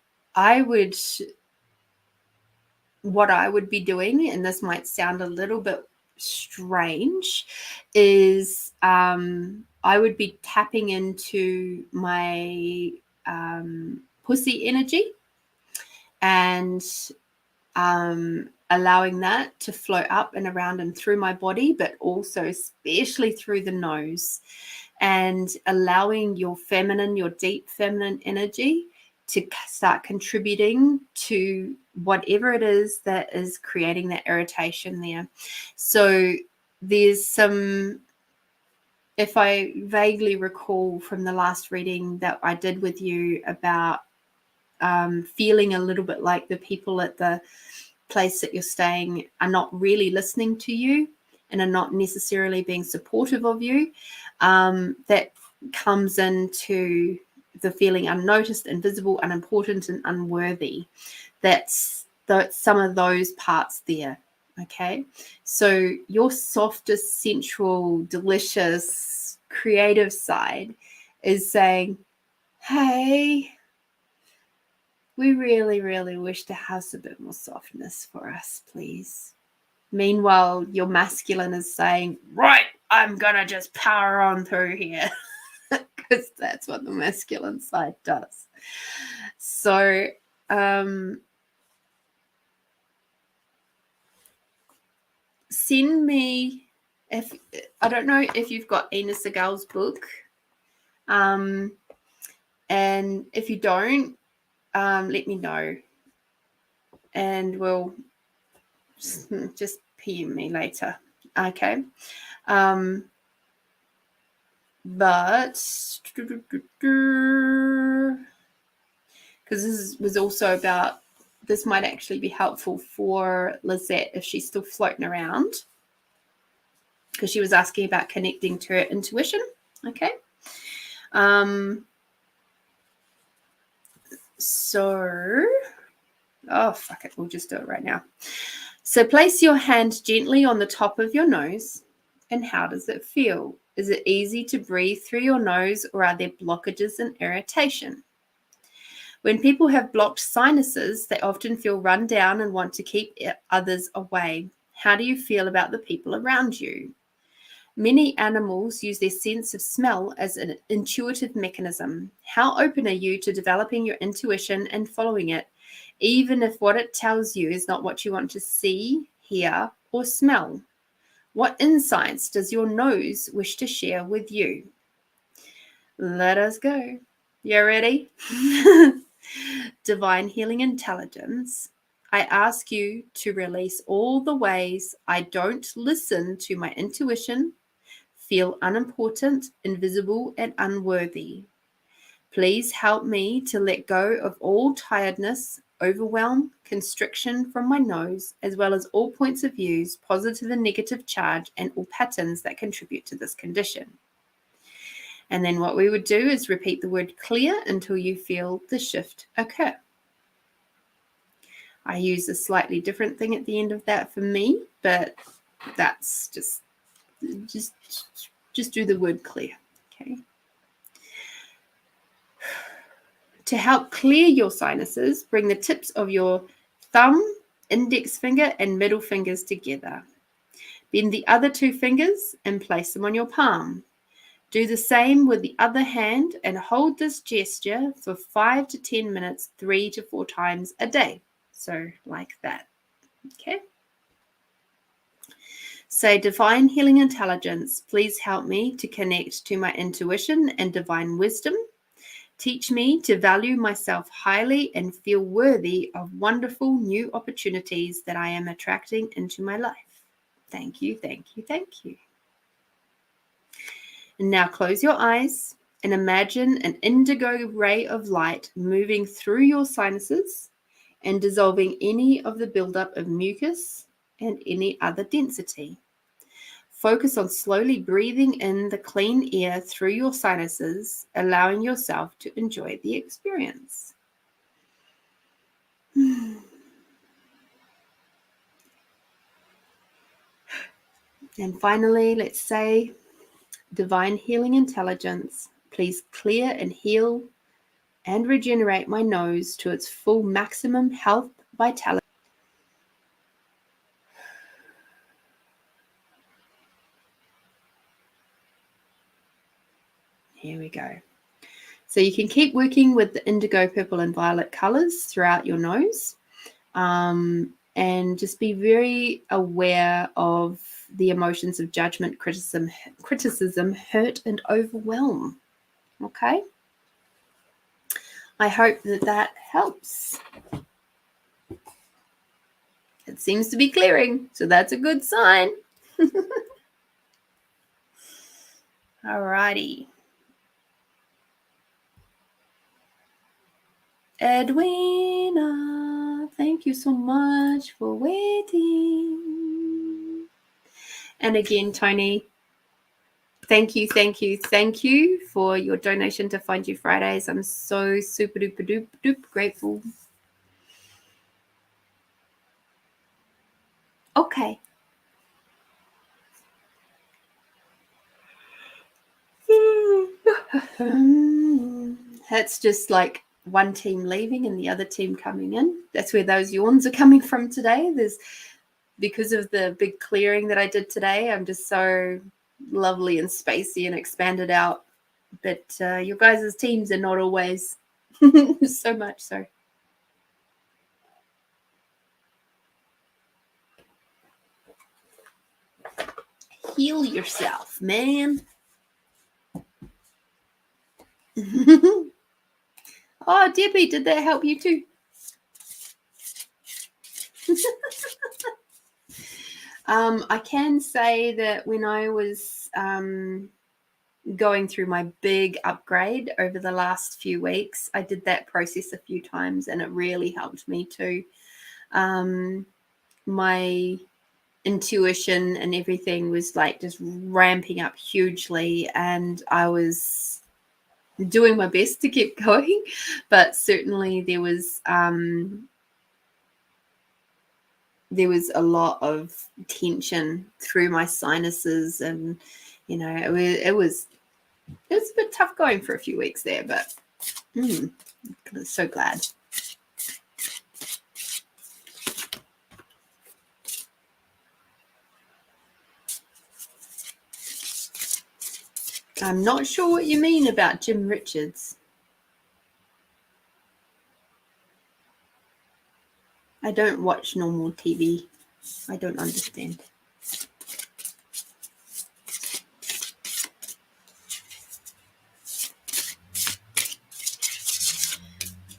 I would be doing, and this might sound a little bit strange, is I would be tapping into my pussy energy and allowing that to flow up and around and through my body, but also especially through the nose, and allowing your deep feminine energy to start contributing to whatever it is that is creating that irritation there. So there's some, if I vaguely recall from the last reading that I did with you about feeling a little bit like the people at the place that you're staying are not really listening to you and are not necessarily being supportive of you, that comes into the feeling unnoticed, invisible, unimportant, and unworthy. That's some of those parts there. Okay, so your softest, sensual, delicious, creative side is saying, hey, we really, really wish to have a bit more softness for us, please. Meanwhile, your masculine is saying, right, I'm going to just power on through here. Because that's what the masculine side does. So, send me, I don't know if you've got Ina Segal's book. And if you don't, let me know. And we'll just PM me later. Okay. But because this was also about, this might actually be helpful for Lizette if she's still floating around, because she was asking about connecting to her intuition. Okay. So, oh, fuck it. We'll just do it right now. So place your hand gently on the top of your nose. And how does it feel? Is it easy to breathe through your nose, or are there blockages and irritation? When people have blocked sinuses, they often feel run down and want to keep others away. How do you feel about the people around you? Many animals use their sense of smell as an intuitive mechanism. How open are you to developing your intuition and following it, even if what it tells you is not what you want to see, hear, or smell? What insights does your nose wish to share with you? Let us go. You ready? Divine Healing Intelligence, I ask you to release all the ways I don't listen to my intuition, feel unimportant, invisible, and unworthy. Please help me to let go of all tiredness, overwhelm, constriction from my nose, as well as all points of views, positive and negative charge, and all patterns that contribute to this condition. And then what we would do is repeat the word clear until you feel the shift occur. I use a slightly different thing at the end of that for me, but that's just do the word clear, okay? To help clear your sinuses, bring the tips of your thumb, index finger, and middle fingers together. Bend the other two fingers and place them on your palm. Do the same with the other hand and hold this gesture for 5 to 10 minutes, 3 to 4 times a day. So like that. Okay. Say, divine healing intelligence, please help me to connect to my intuition and divine wisdom. Teach me to value myself highly and feel worthy of wonderful new opportunities that I am attracting into my life. Thank you, thank you, thank you. And now close your eyes and imagine an indigo ray of light moving through your sinuses and dissolving any of the buildup of mucus and any other density. Focus on slowly breathing in the clean air through your sinuses, allowing yourself to enjoy the experience. And finally, let's say, divine healing intelligence, please clear and heal and regenerate my nose to its full maximum health, vitality. Here we go. So you can keep working with the indigo, purple, and violet colors throughout your nose. And just be very aware of the emotions of judgment, criticism, hurt, and overwhelm. Okay? I hope that helps. It seems to be clearing, so that's a good sign. Alrighty. Edwina, thank you so much for waiting. And again, Tony, thank you for your donation to Find You Fridays. I'm so super duper duper grateful. Okay. That's just like one team leaving and the other team coming in. That's where those yawns are coming from today. Because of the big clearing that I did today, I'm just so lovely and spacey and expanded out. But your guys' teams are not always so much so. Heal yourself, man. Oh, Debbie, did that help you too? I can say that when I was going through my big upgrade over the last few weeks, I did that process a few times and it really helped me too. My intuition and everything was like just ramping up hugely, and I was doing my best to keep going, but certainly there was a lot of tension through my sinuses, and you know, it was a bit tough going for a few weeks there, but I'm so glad. I'm not sure what you mean about Jim Richards. I don't watch normal TV. I don't understand.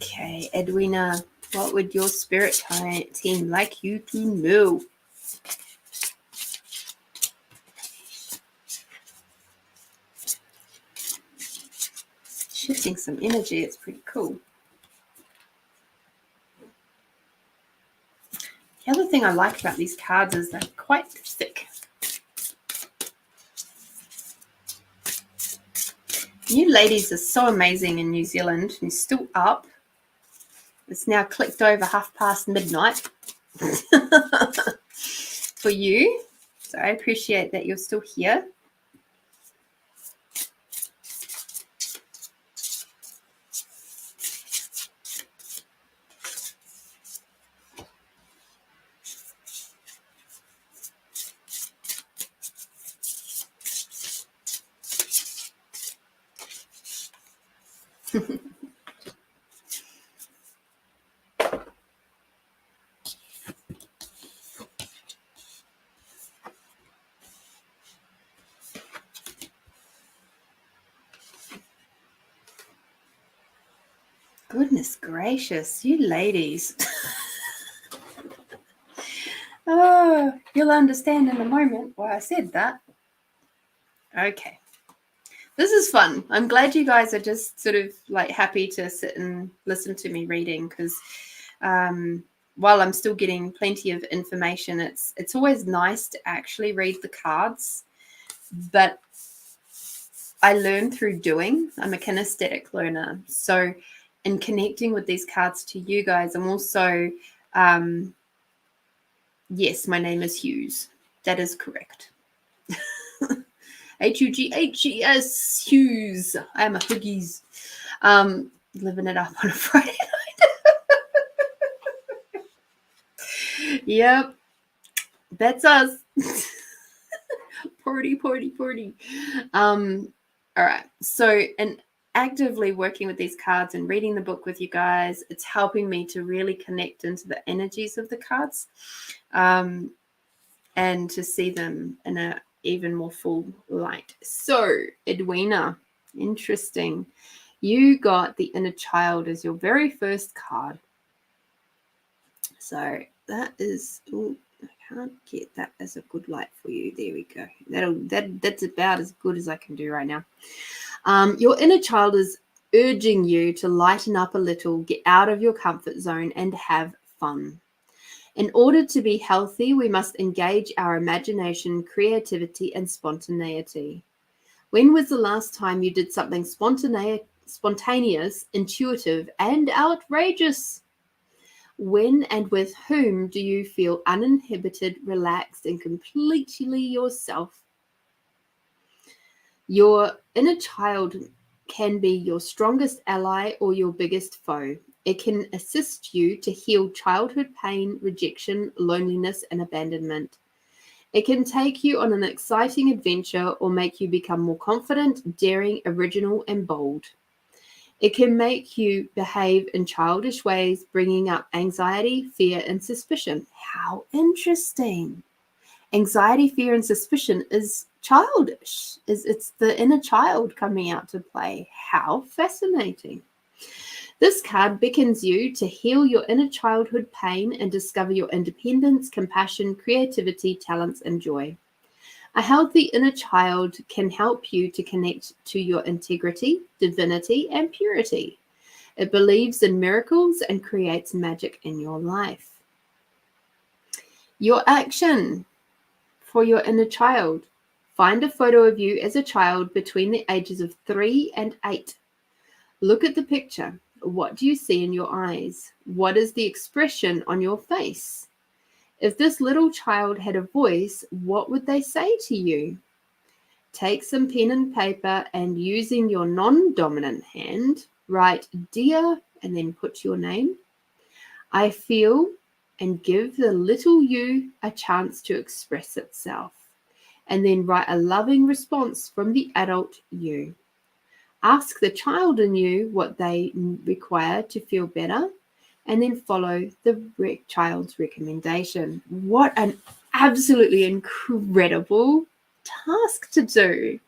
Okay, Edwina, what would your spirit team like you to know? Shifting some energy, it's pretty cool. The other thing I like about these cards is they're quite thick. You ladies are so amazing in New Zealand. You're still up. It's now clicked over midnight for you. So I appreciate that you're still here. Goodness gracious, you ladies. Oh, you'll understand in a moment why I said that. Okay. This is fun. I'm glad you guys are just sort of like happy to sit and listen to me reading, because while I'm still getting plenty of information, it's always nice to actually read the cards. But I learn through doing. I'm a kinesthetic learner. So in connecting with these cards to you guys, I'm also, yes, my name is Hughes. That is correct. Hughes, Hughes. I am a Huggies. Living it up on a Friday night. Yep. That's us. Party. All right. So, and actively working with these cards and reading the book with you guys, it's helping me to really connect into the energies of the cards, and to see them in a even more full light. So, Edwina, interesting. You got the inner child as your very first card. So that is, ooh, I can't get that as a good light for you. There we go. That's about as good as I can do right now. Your inner child is urging you to lighten up a little, get out of your comfort zone, and have fun. In order to be healthy, we must engage our imagination, creativity, and spontaneity. When was the last time you did something spontaneous, intuitive, and outrageous? When and with whom do you feel uninhibited, relaxed, and completely yourself? Your inner child can be your strongest ally or your biggest foe. It can assist you to heal childhood pain, rejection, loneliness, and abandonment. It can take you on an exciting adventure or make you become more confident, daring, original, and bold. It can make you behave in childish ways, bringing up anxiety, fear, and suspicion. How interesting. Anxiety, fear, and suspicion is childish. It's the inner child coming out to play. How fascinating. This card beckons you to heal your inner childhood pain and discover your independence, compassion, creativity, talents, and joy. A healthy inner child can help you to connect to your integrity, divinity, and purity. It believes in miracles and creates magic in your life. Your action for your inner child. Find a photo of you as a child between the ages of 3 and 8. Look at the picture. What do you see in your eyes? What is the expression on your face? If this little child had a voice, what would they say to you? Take some pen and paper and using your non-dominant hand, write "Dear" and then put your name. I feel, and give the little you a chance to express itself. And then write a loving response from the adult you. Ask the child in you what they require to feel better, and then follow the child's recommendation. What an absolutely incredible task to do.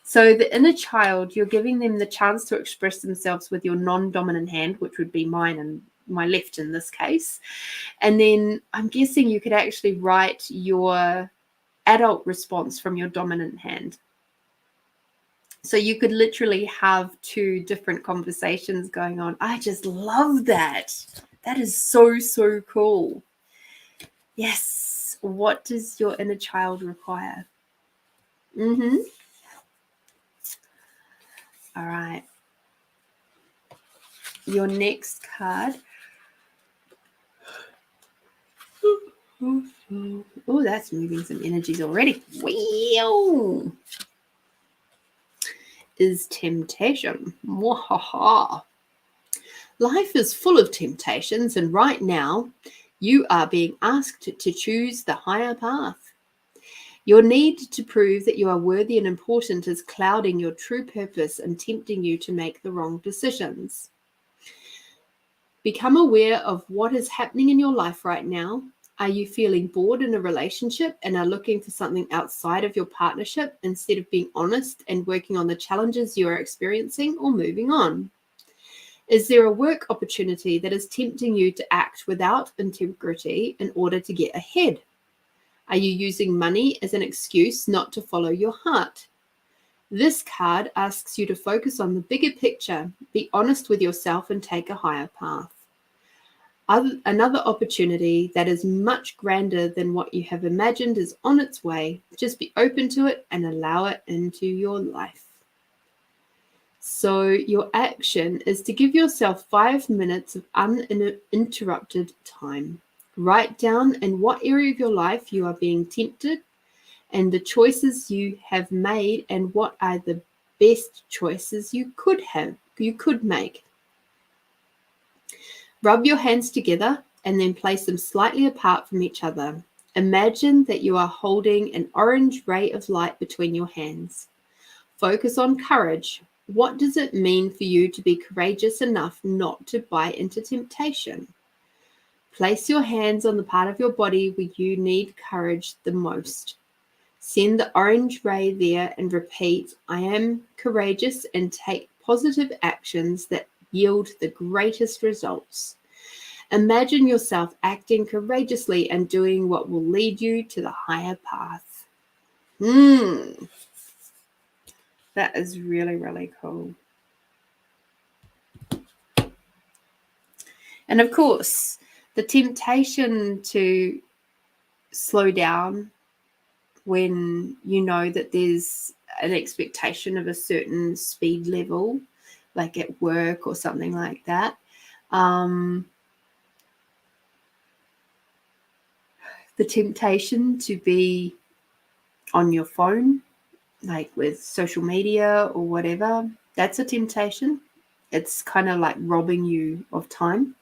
So the inner child, you're giving them the chance to express themselves with your non-dominant hand, which would be mine and my left in this case. And then I'm guessing you could actually write your adult response from your dominant hand. So you could literally have 2 different conversations going on. I just love that. That is so, so cool. Yes. What does your inner child require? All right. Your next card. Oh, that's moving some energies already. Wow. Is temptation. Mwahaha. Life is full of temptations, and right now you are being asked to choose the higher path. Your need to prove that you are worthy and important is clouding your true purpose and tempting you to make the wrong decisions. Become aware of what is happening in your life right now. Are you feeling bored in a relationship and are looking for something outside of your partnership instead of being honest and working on the challenges you are experiencing or moving on? Is there a work opportunity that is tempting you to act without integrity in order to get ahead? Are you using money as an excuse not to follow your heart? This card asks you to focus on the bigger picture, be honest with yourself, and take a higher path. Another opportunity that is much grander than what you have imagined is on its way. Just be open to it and allow it into your life. So your action is to give yourself 5 minutes of uninterrupted time. Write down in what area of your life you are being tempted and the choices you have made and what are the best choices you could make. Rub your hands together and then place them slightly apart from each other. Imagine that you are holding an orange ray of light between your hands. Focus on courage. What does it mean for you to be courageous enough not to buy into temptation? Place your hands on the part of your body where you need courage the most. Send the orange ray there and repeat, I am courageous, and take positive actions that yield the greatest results. Imagine yourself acting courageously and doing what will lead you to the higher path. That is really, really cool. And of course, the temptation to slow down when you know that there's an expectation of a certain speed level, like at work or something like that. The temptation to be on your phone, like with social media or whatever, that's a temptation. It's kind of like robbing you of time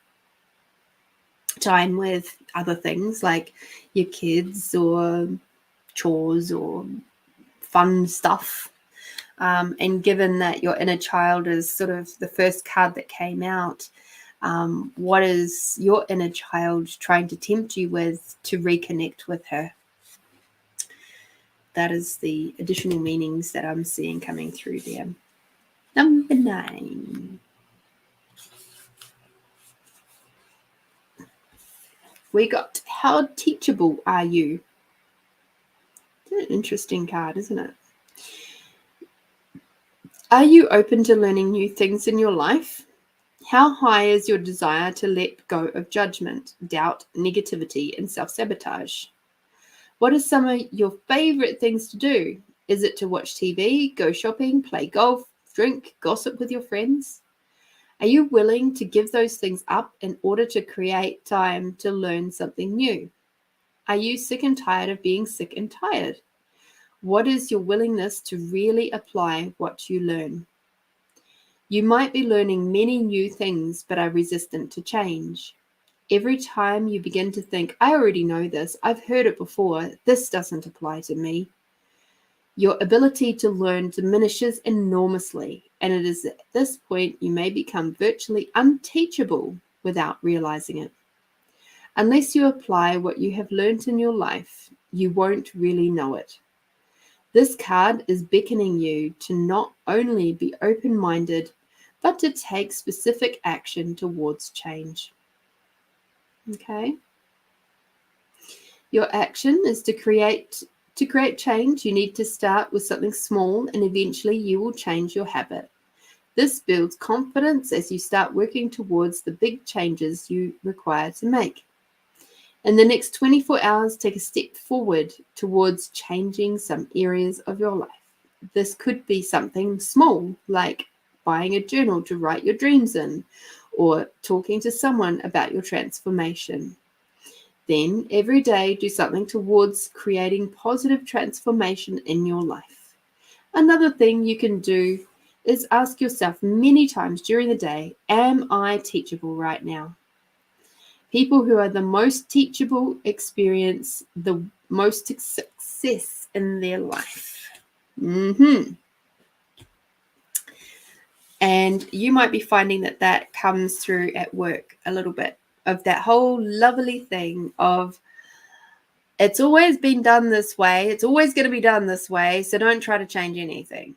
with other things like your kids or chores or fun stuff. And given that your inner child is sort of the first card that came out, what is your inner child trying to tempt you with to reconnect with her? That is the additional meanings that I'm seeing coming through there. Number 9. We got, how teachable are you? It's an interesting card, isn't it? Are you open to learning new things in your life? How high is your desire to let go of judgment, doubt, negativity, and self-sabotage? What are some of your favorite things to do? Is it to watch TV, go shopping, play golf, drink, gossip with your friends? Are you willing to give those things up in order to create time to learn something new? Are you sick and tired of being sick and tired? What is your willingness to really apply what you learn? You might be learning many new things, but are resistant to change. Every time you begin to think, I already know this, I've heard it before, this doesn't apply to me, your ability to learn diminishes enormously, and it is at this point you may become virtually unteachable without realizing it. Unless you apply what you have learned in your life, you won't really know it. This card is beckoning you to not only be open-minded, but to take specific action towards change. Okay? Your action is to create change. You need to start with something small, and eventually you will change your habit. This builds confidence as you start working towards the big changes you require to make. In the next 24 hours, take a step forward towards changing some areas of your life. This could be something small, like buying a journal to write your dreams in, or talking to someone about your transformation. Then, every day, do something towards creating positive transformation in your life. Another thing you can do is ask yourself many times during the day, am I teachable right now? People who are the most teachable experience the most success in their life. And you might be finding that comes through at work a little bit, of that whole lovely thing of, it's always been done this way, it's always going to be done this way, so don't try to change anything.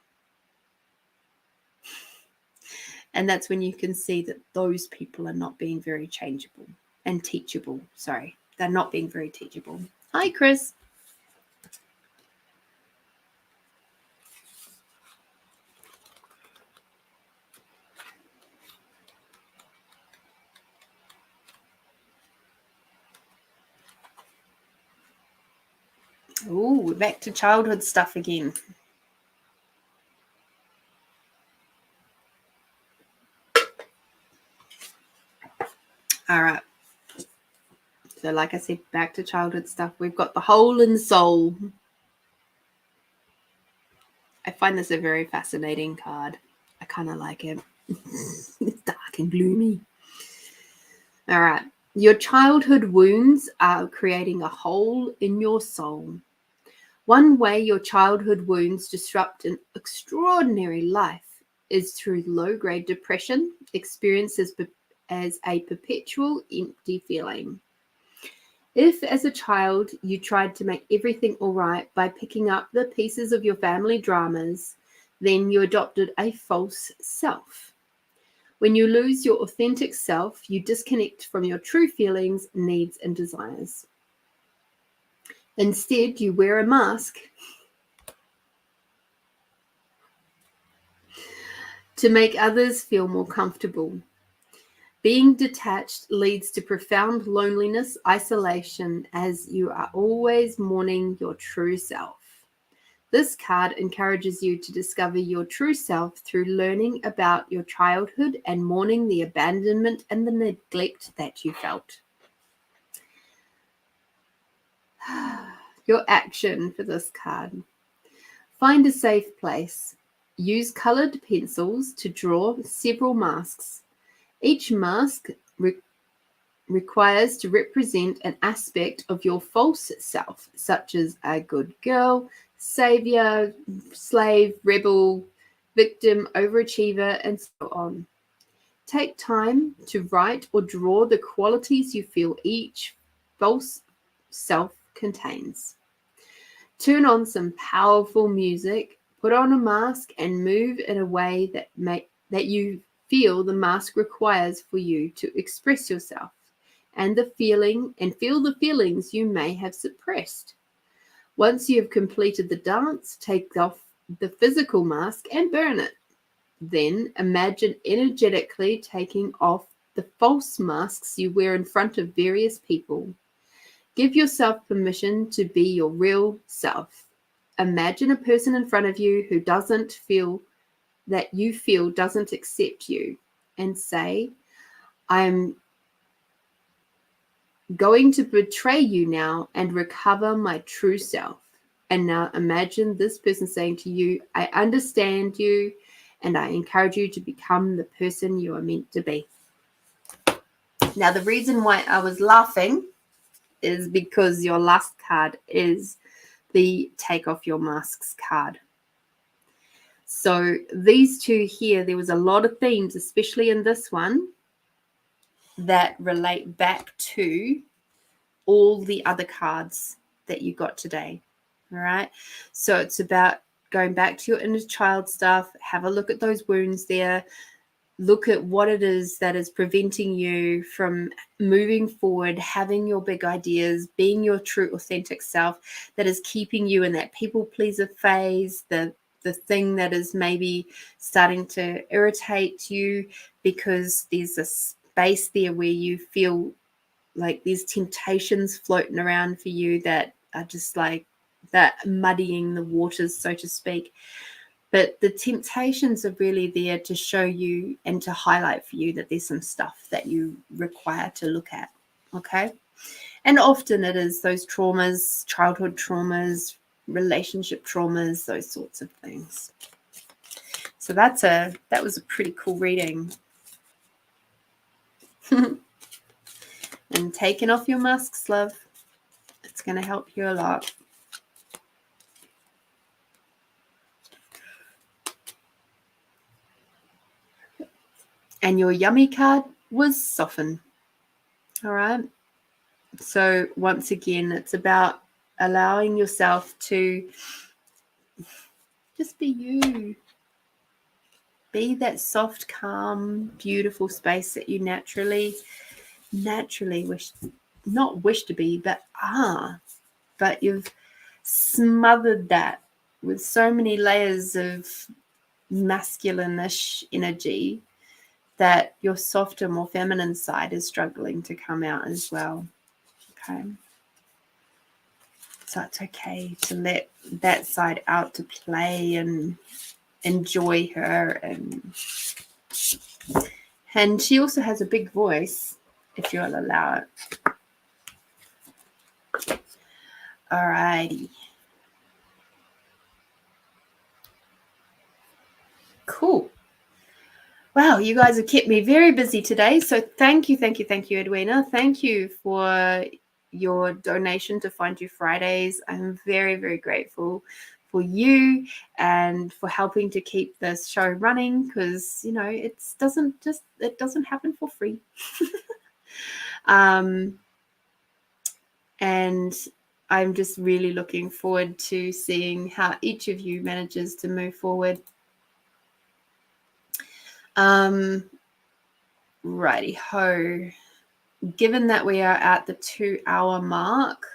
And that's when you can see that those people are not being very changeable and teachable. Sorry, they're not being very teachable. Hi, Chris. Oh, we're back to childhood stuff again. All right. So like I said, back to childhood stuff. We've got the hole in soul. I find this a very fascinating card. I kind of like it. It's dark and gloomy. All right. Your childhood wounds are creating a hole in your soul. One way your childhood wounds disrupt an extraordinary life is through low-grade depression, experienced as a perpetual empty feeling. If, as a child, you tried to make everything all right by picking up the pieces of your family dramas, then you adopted a false self. When you lose your authentic self, you disconnect from your true feelings, needs, and desires. Instead, you wear a mask to make others feel more comfortable. Being detached leads to profound loneliness, isolation, as you are always mourning your true self. This card encourages you to discover your true self through learning about your childhood and mourning the abandonment and the neglect that you felt. Your action for this card. Find a safe place. Use colored pencils to draw several masks. Each mask requires to represent an aspect of your false self, such as a good girl, savior, slave, rebel, victim, overachiever, and so on. Take time to write or draw the qualities you feel each false self contains. Turn on some powerful music, put on a mask, and move in a way that you feel the mask requires for you to express yourself and feel the feelings you may have suppressed. Once you have completed the dance, take off the physical mask and burn it. Then imagine energetically taking off the false masks you wear in front of various people. Give yourself permission to be your real self. Imagine a person in front of you who doesn't accept you, and say, I am going to betray you now and recover my true self. And now imagine this person saying to you, I understand you and I encourage you to become the person you are meant to be. Now, the reason why I was laughing is because your last card is the take off your masks card. So these two here, there was a lot of themes, especially in this one, that relate back to all the other cards that you got today. All right. So it's about going back to your inner child stuff. Have a look at those wounds there. Look at what it is that is preventing you from moving forward, having your big ideas, being your true authentic self, that is keeping you in that people pleaser phase, the thing that is maybe starting to irritate you because there's a space there where you feel like there's temptations floating around for you that are just like that muddying the waters, so to speak. But the temptations are really there to show you and to highlight for you that there's some stuff that you require to look at. Okay. And often it is those traumas, childhood traumas, relationship traumas, those sorts of things. So that was a pretty cool reading. And taking off your masks, love. It's going to help you a lot. And your yummy card was soften. All right. So once again, it's about allowing yourself to just be you. Be that soft, calm, beautiful space that you naturally wish to be, but but you've smothered that with so many layers of masculine-ish energy that your softer, more feminine side is struggling to come out as well. Okay. So it's okay to let that side out to play and enjoy her. And she also has a big voice, if you'll allow it. Alrighty. Cool. Wow, you guys have kept me very busy today. So thank you, Edwina. Thank you for your donation to Find You Fridays. I'm very, very grateful for you and for helping to keep this show running, because it doesn't happen for free. And I'm just really looking forward to seeing how each of you manages to move forward. Righty ho. Given that we are at the 2-hour mark,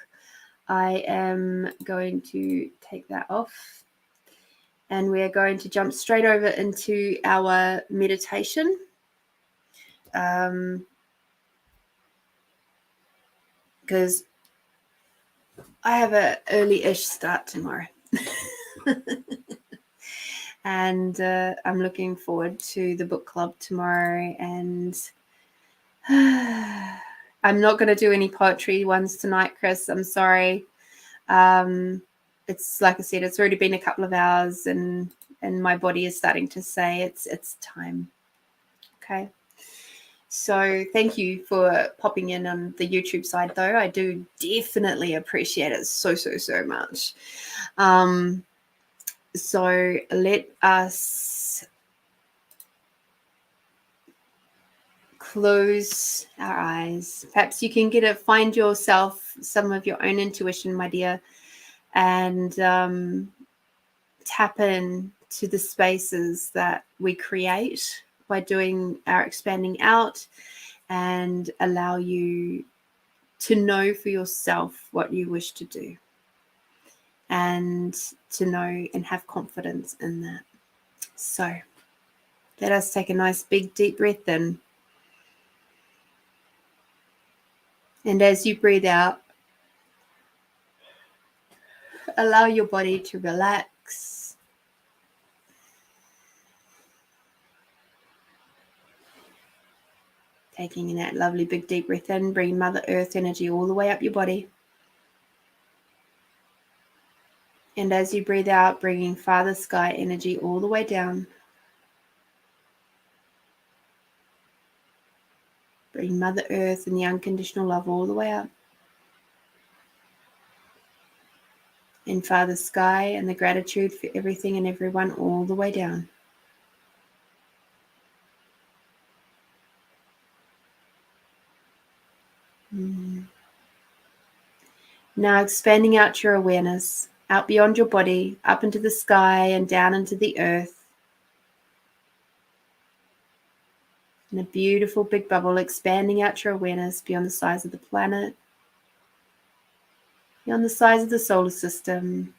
I am going to take that off, and we are going to jump straight over into our meditation. Because I have an early-ish start tomorrow. And I'm looking forward to the book club tomorrow, and I'm not going to do any poetry ones tonight, Chris. I'm sorry. It's like I said, it's already been a couple of hours, and my body is starting to say it's time. Okay. So thank you for popping in on the YouTube side, though. I do definitely appreciate it so much. So let us close our eyes. Perhaps you can find yourself some of your own intuition, my dear, and tap in to the spaces that we create by doing our expanding out, and allow you to know for yourself what you wish to do, and to know and have confidence in that. So let us take a nice big deep breath in. And as you breathe out, allow your body to relax. Taking in that lovely big deep breath in, bring Mother Earth energy all the way up your body. And as you breathe out, bringing Father Sky energy all the way down. Bring Mother Earth and the unconditional love all the way up. And Father Sky and the gratitude for everything and everyone all the way down. Now expanding out your awareness, out beyond your body, up into the sky and down into the earth. In a beautiful big bubble, expanding out your awareness beyond the size of the planet, beyond the size of the solar system,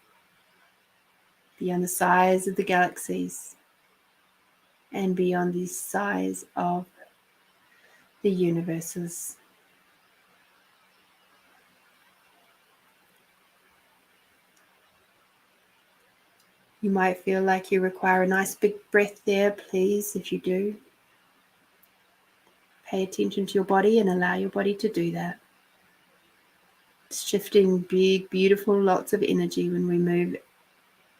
beyond the size of the galaxies, and beyond the size of the universes. You might feel like you require a nice big breath there. Please, if you do, pay attention to your body and allow your body to do that. It's shifting big, beautiful lots of energy when we move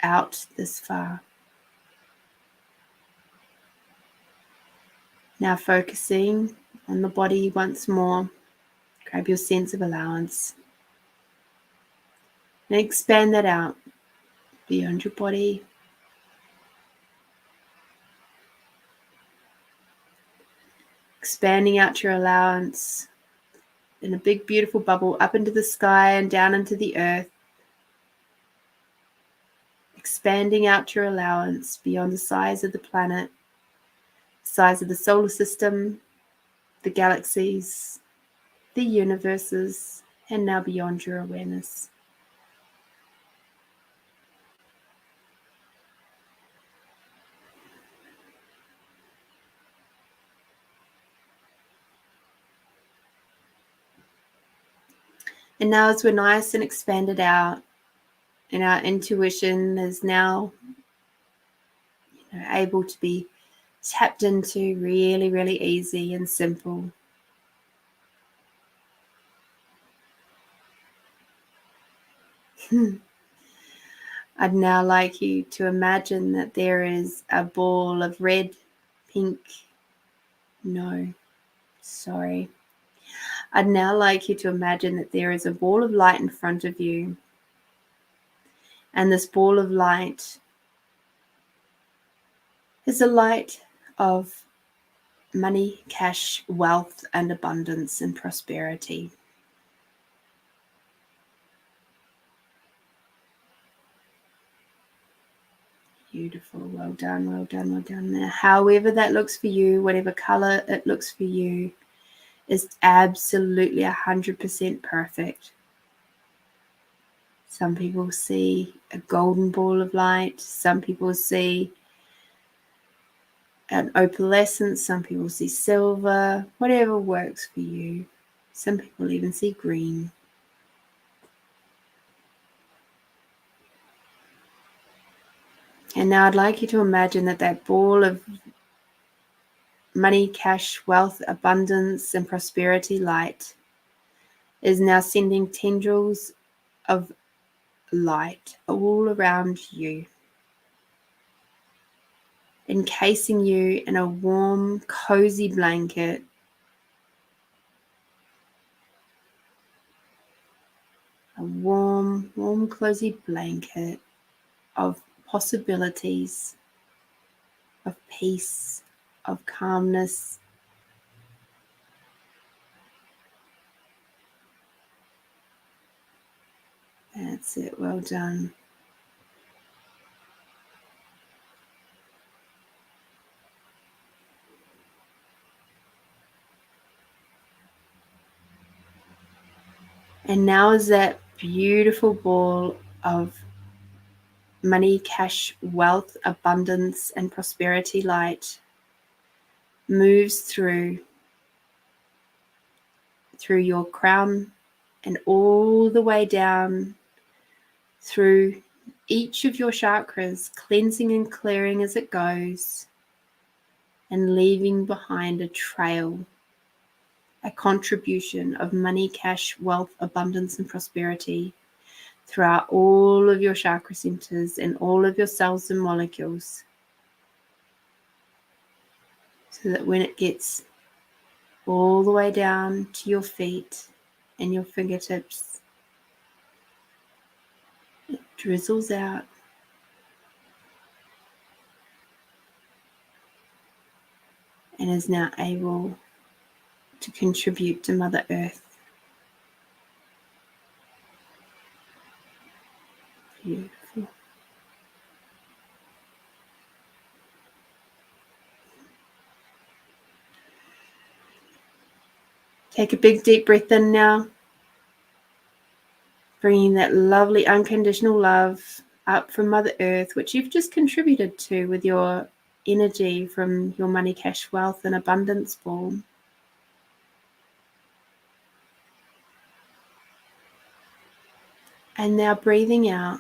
out this far. Now focusing on the body once more. Grab your sense of allowance and expand that out beyond your body. Expanding out your allowance in a big, beautiful bubble up into the sky and down into the earth. Expanding out your allowance beyond the size of the planet, size of the solar system, the galaxies, the universes, and now beyond your awareness. And now as we're nice and expanded out, and our intuition is now able to be tapped into really, really easy and simple. I'd now like you to imagine that there is a ball of red, pink, I'd now like you to imagine that there is a ball of light in front of you. And this ball of light is a light of money, cash, wealth, and abundance and prosperity. Beautiful. Well done, well done, well done. Now, however that looks for you, whatever color it looks for you, is absolutely 100% perfect. Some people see a golden ball of light. Some people see an opalescent. Some people see silver. Whatever works for you. Some people even see green. And now I'd like you to imagine that that ball of money, cash, wealth, abundance, and prosperity light is now sending tendrils of light all around you, encasing you in a warm, cozy blanket. A warm, cozy blanket of possibilities, of peace, of calmness. That's it. Well done. And now is that beautiful ball of money, cash, wealth, abundance, and prosperity light moves through your crown and all the way down through each of your chakras, cleansing and clearing as it goes, and leaving behind a trail, a contribution of money, cash, wealth, abundance, and prosperity throughout all of your chakra centers and all of your cells and molecules, so that when it gets all the way down to your feet and your fingertips, it drizzles out and is now able to contribute to Mother Earth. Beautiful. Take a big deep breath in now, bringing that lovely unconditional love up from Mother Earth, which you've just contributed to with your energy from your money, cash, wealth, and abundance ball. And now breathing out,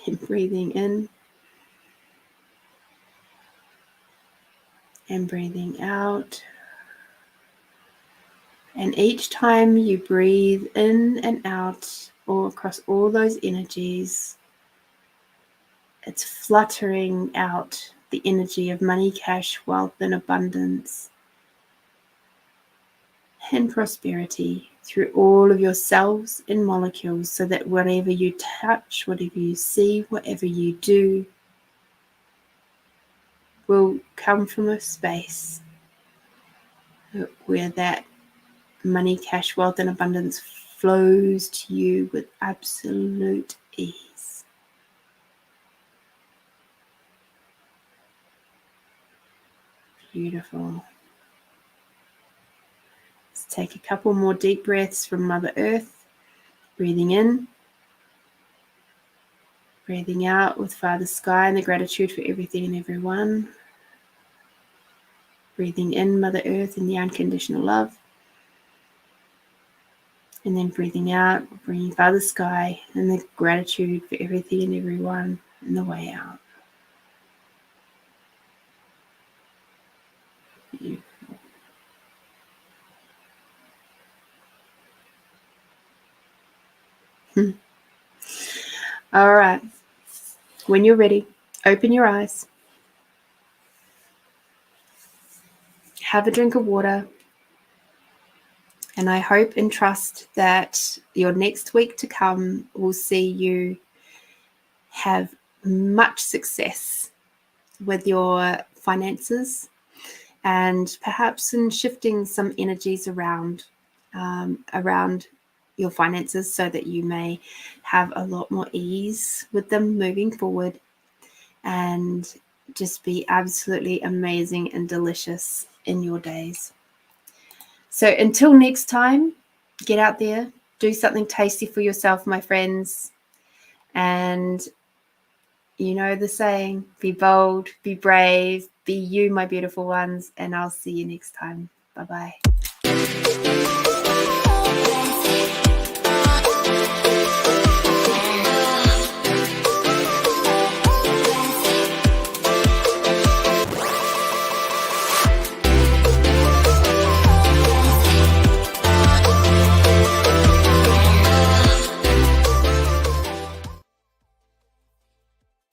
then breathing in, and breathing out. And each time you breathe in and out, or across all those energies, it's fluttering out the energy of money, cash, wealth, and abundance and prosperity through all of your cells and molecules, so that whatever you touch, whatever you see, whatever you do will come from a space where that money, cash, wealth, and abundance flows to you with absolute ease. Beautiful. Let's take a couple more deep breaths from Mother Earth. Breathing in. Breathing out with Father Sky and the gratitude for everything and everyone. Breathing in Mother Earth and the unconditional love. And then breathing out, bringing Father Sky and the gratitude for everything and everyone and the way out. Beautiful. All right. When you're ready, open your eyes. Have a drink of water. And I hope and trust that your next week to come will see you have much success with your finances and perhaps in shifting some energies around your finances so that you may have a lot more ease with them moving forward and just be absolutely amazing and delicious in your days. So until next time, get out there, do something tasty for yourself, my friends. And you know the saying, be bold, be brave, be you, my beautiful ones. And I'll see you next time. Bye-bye.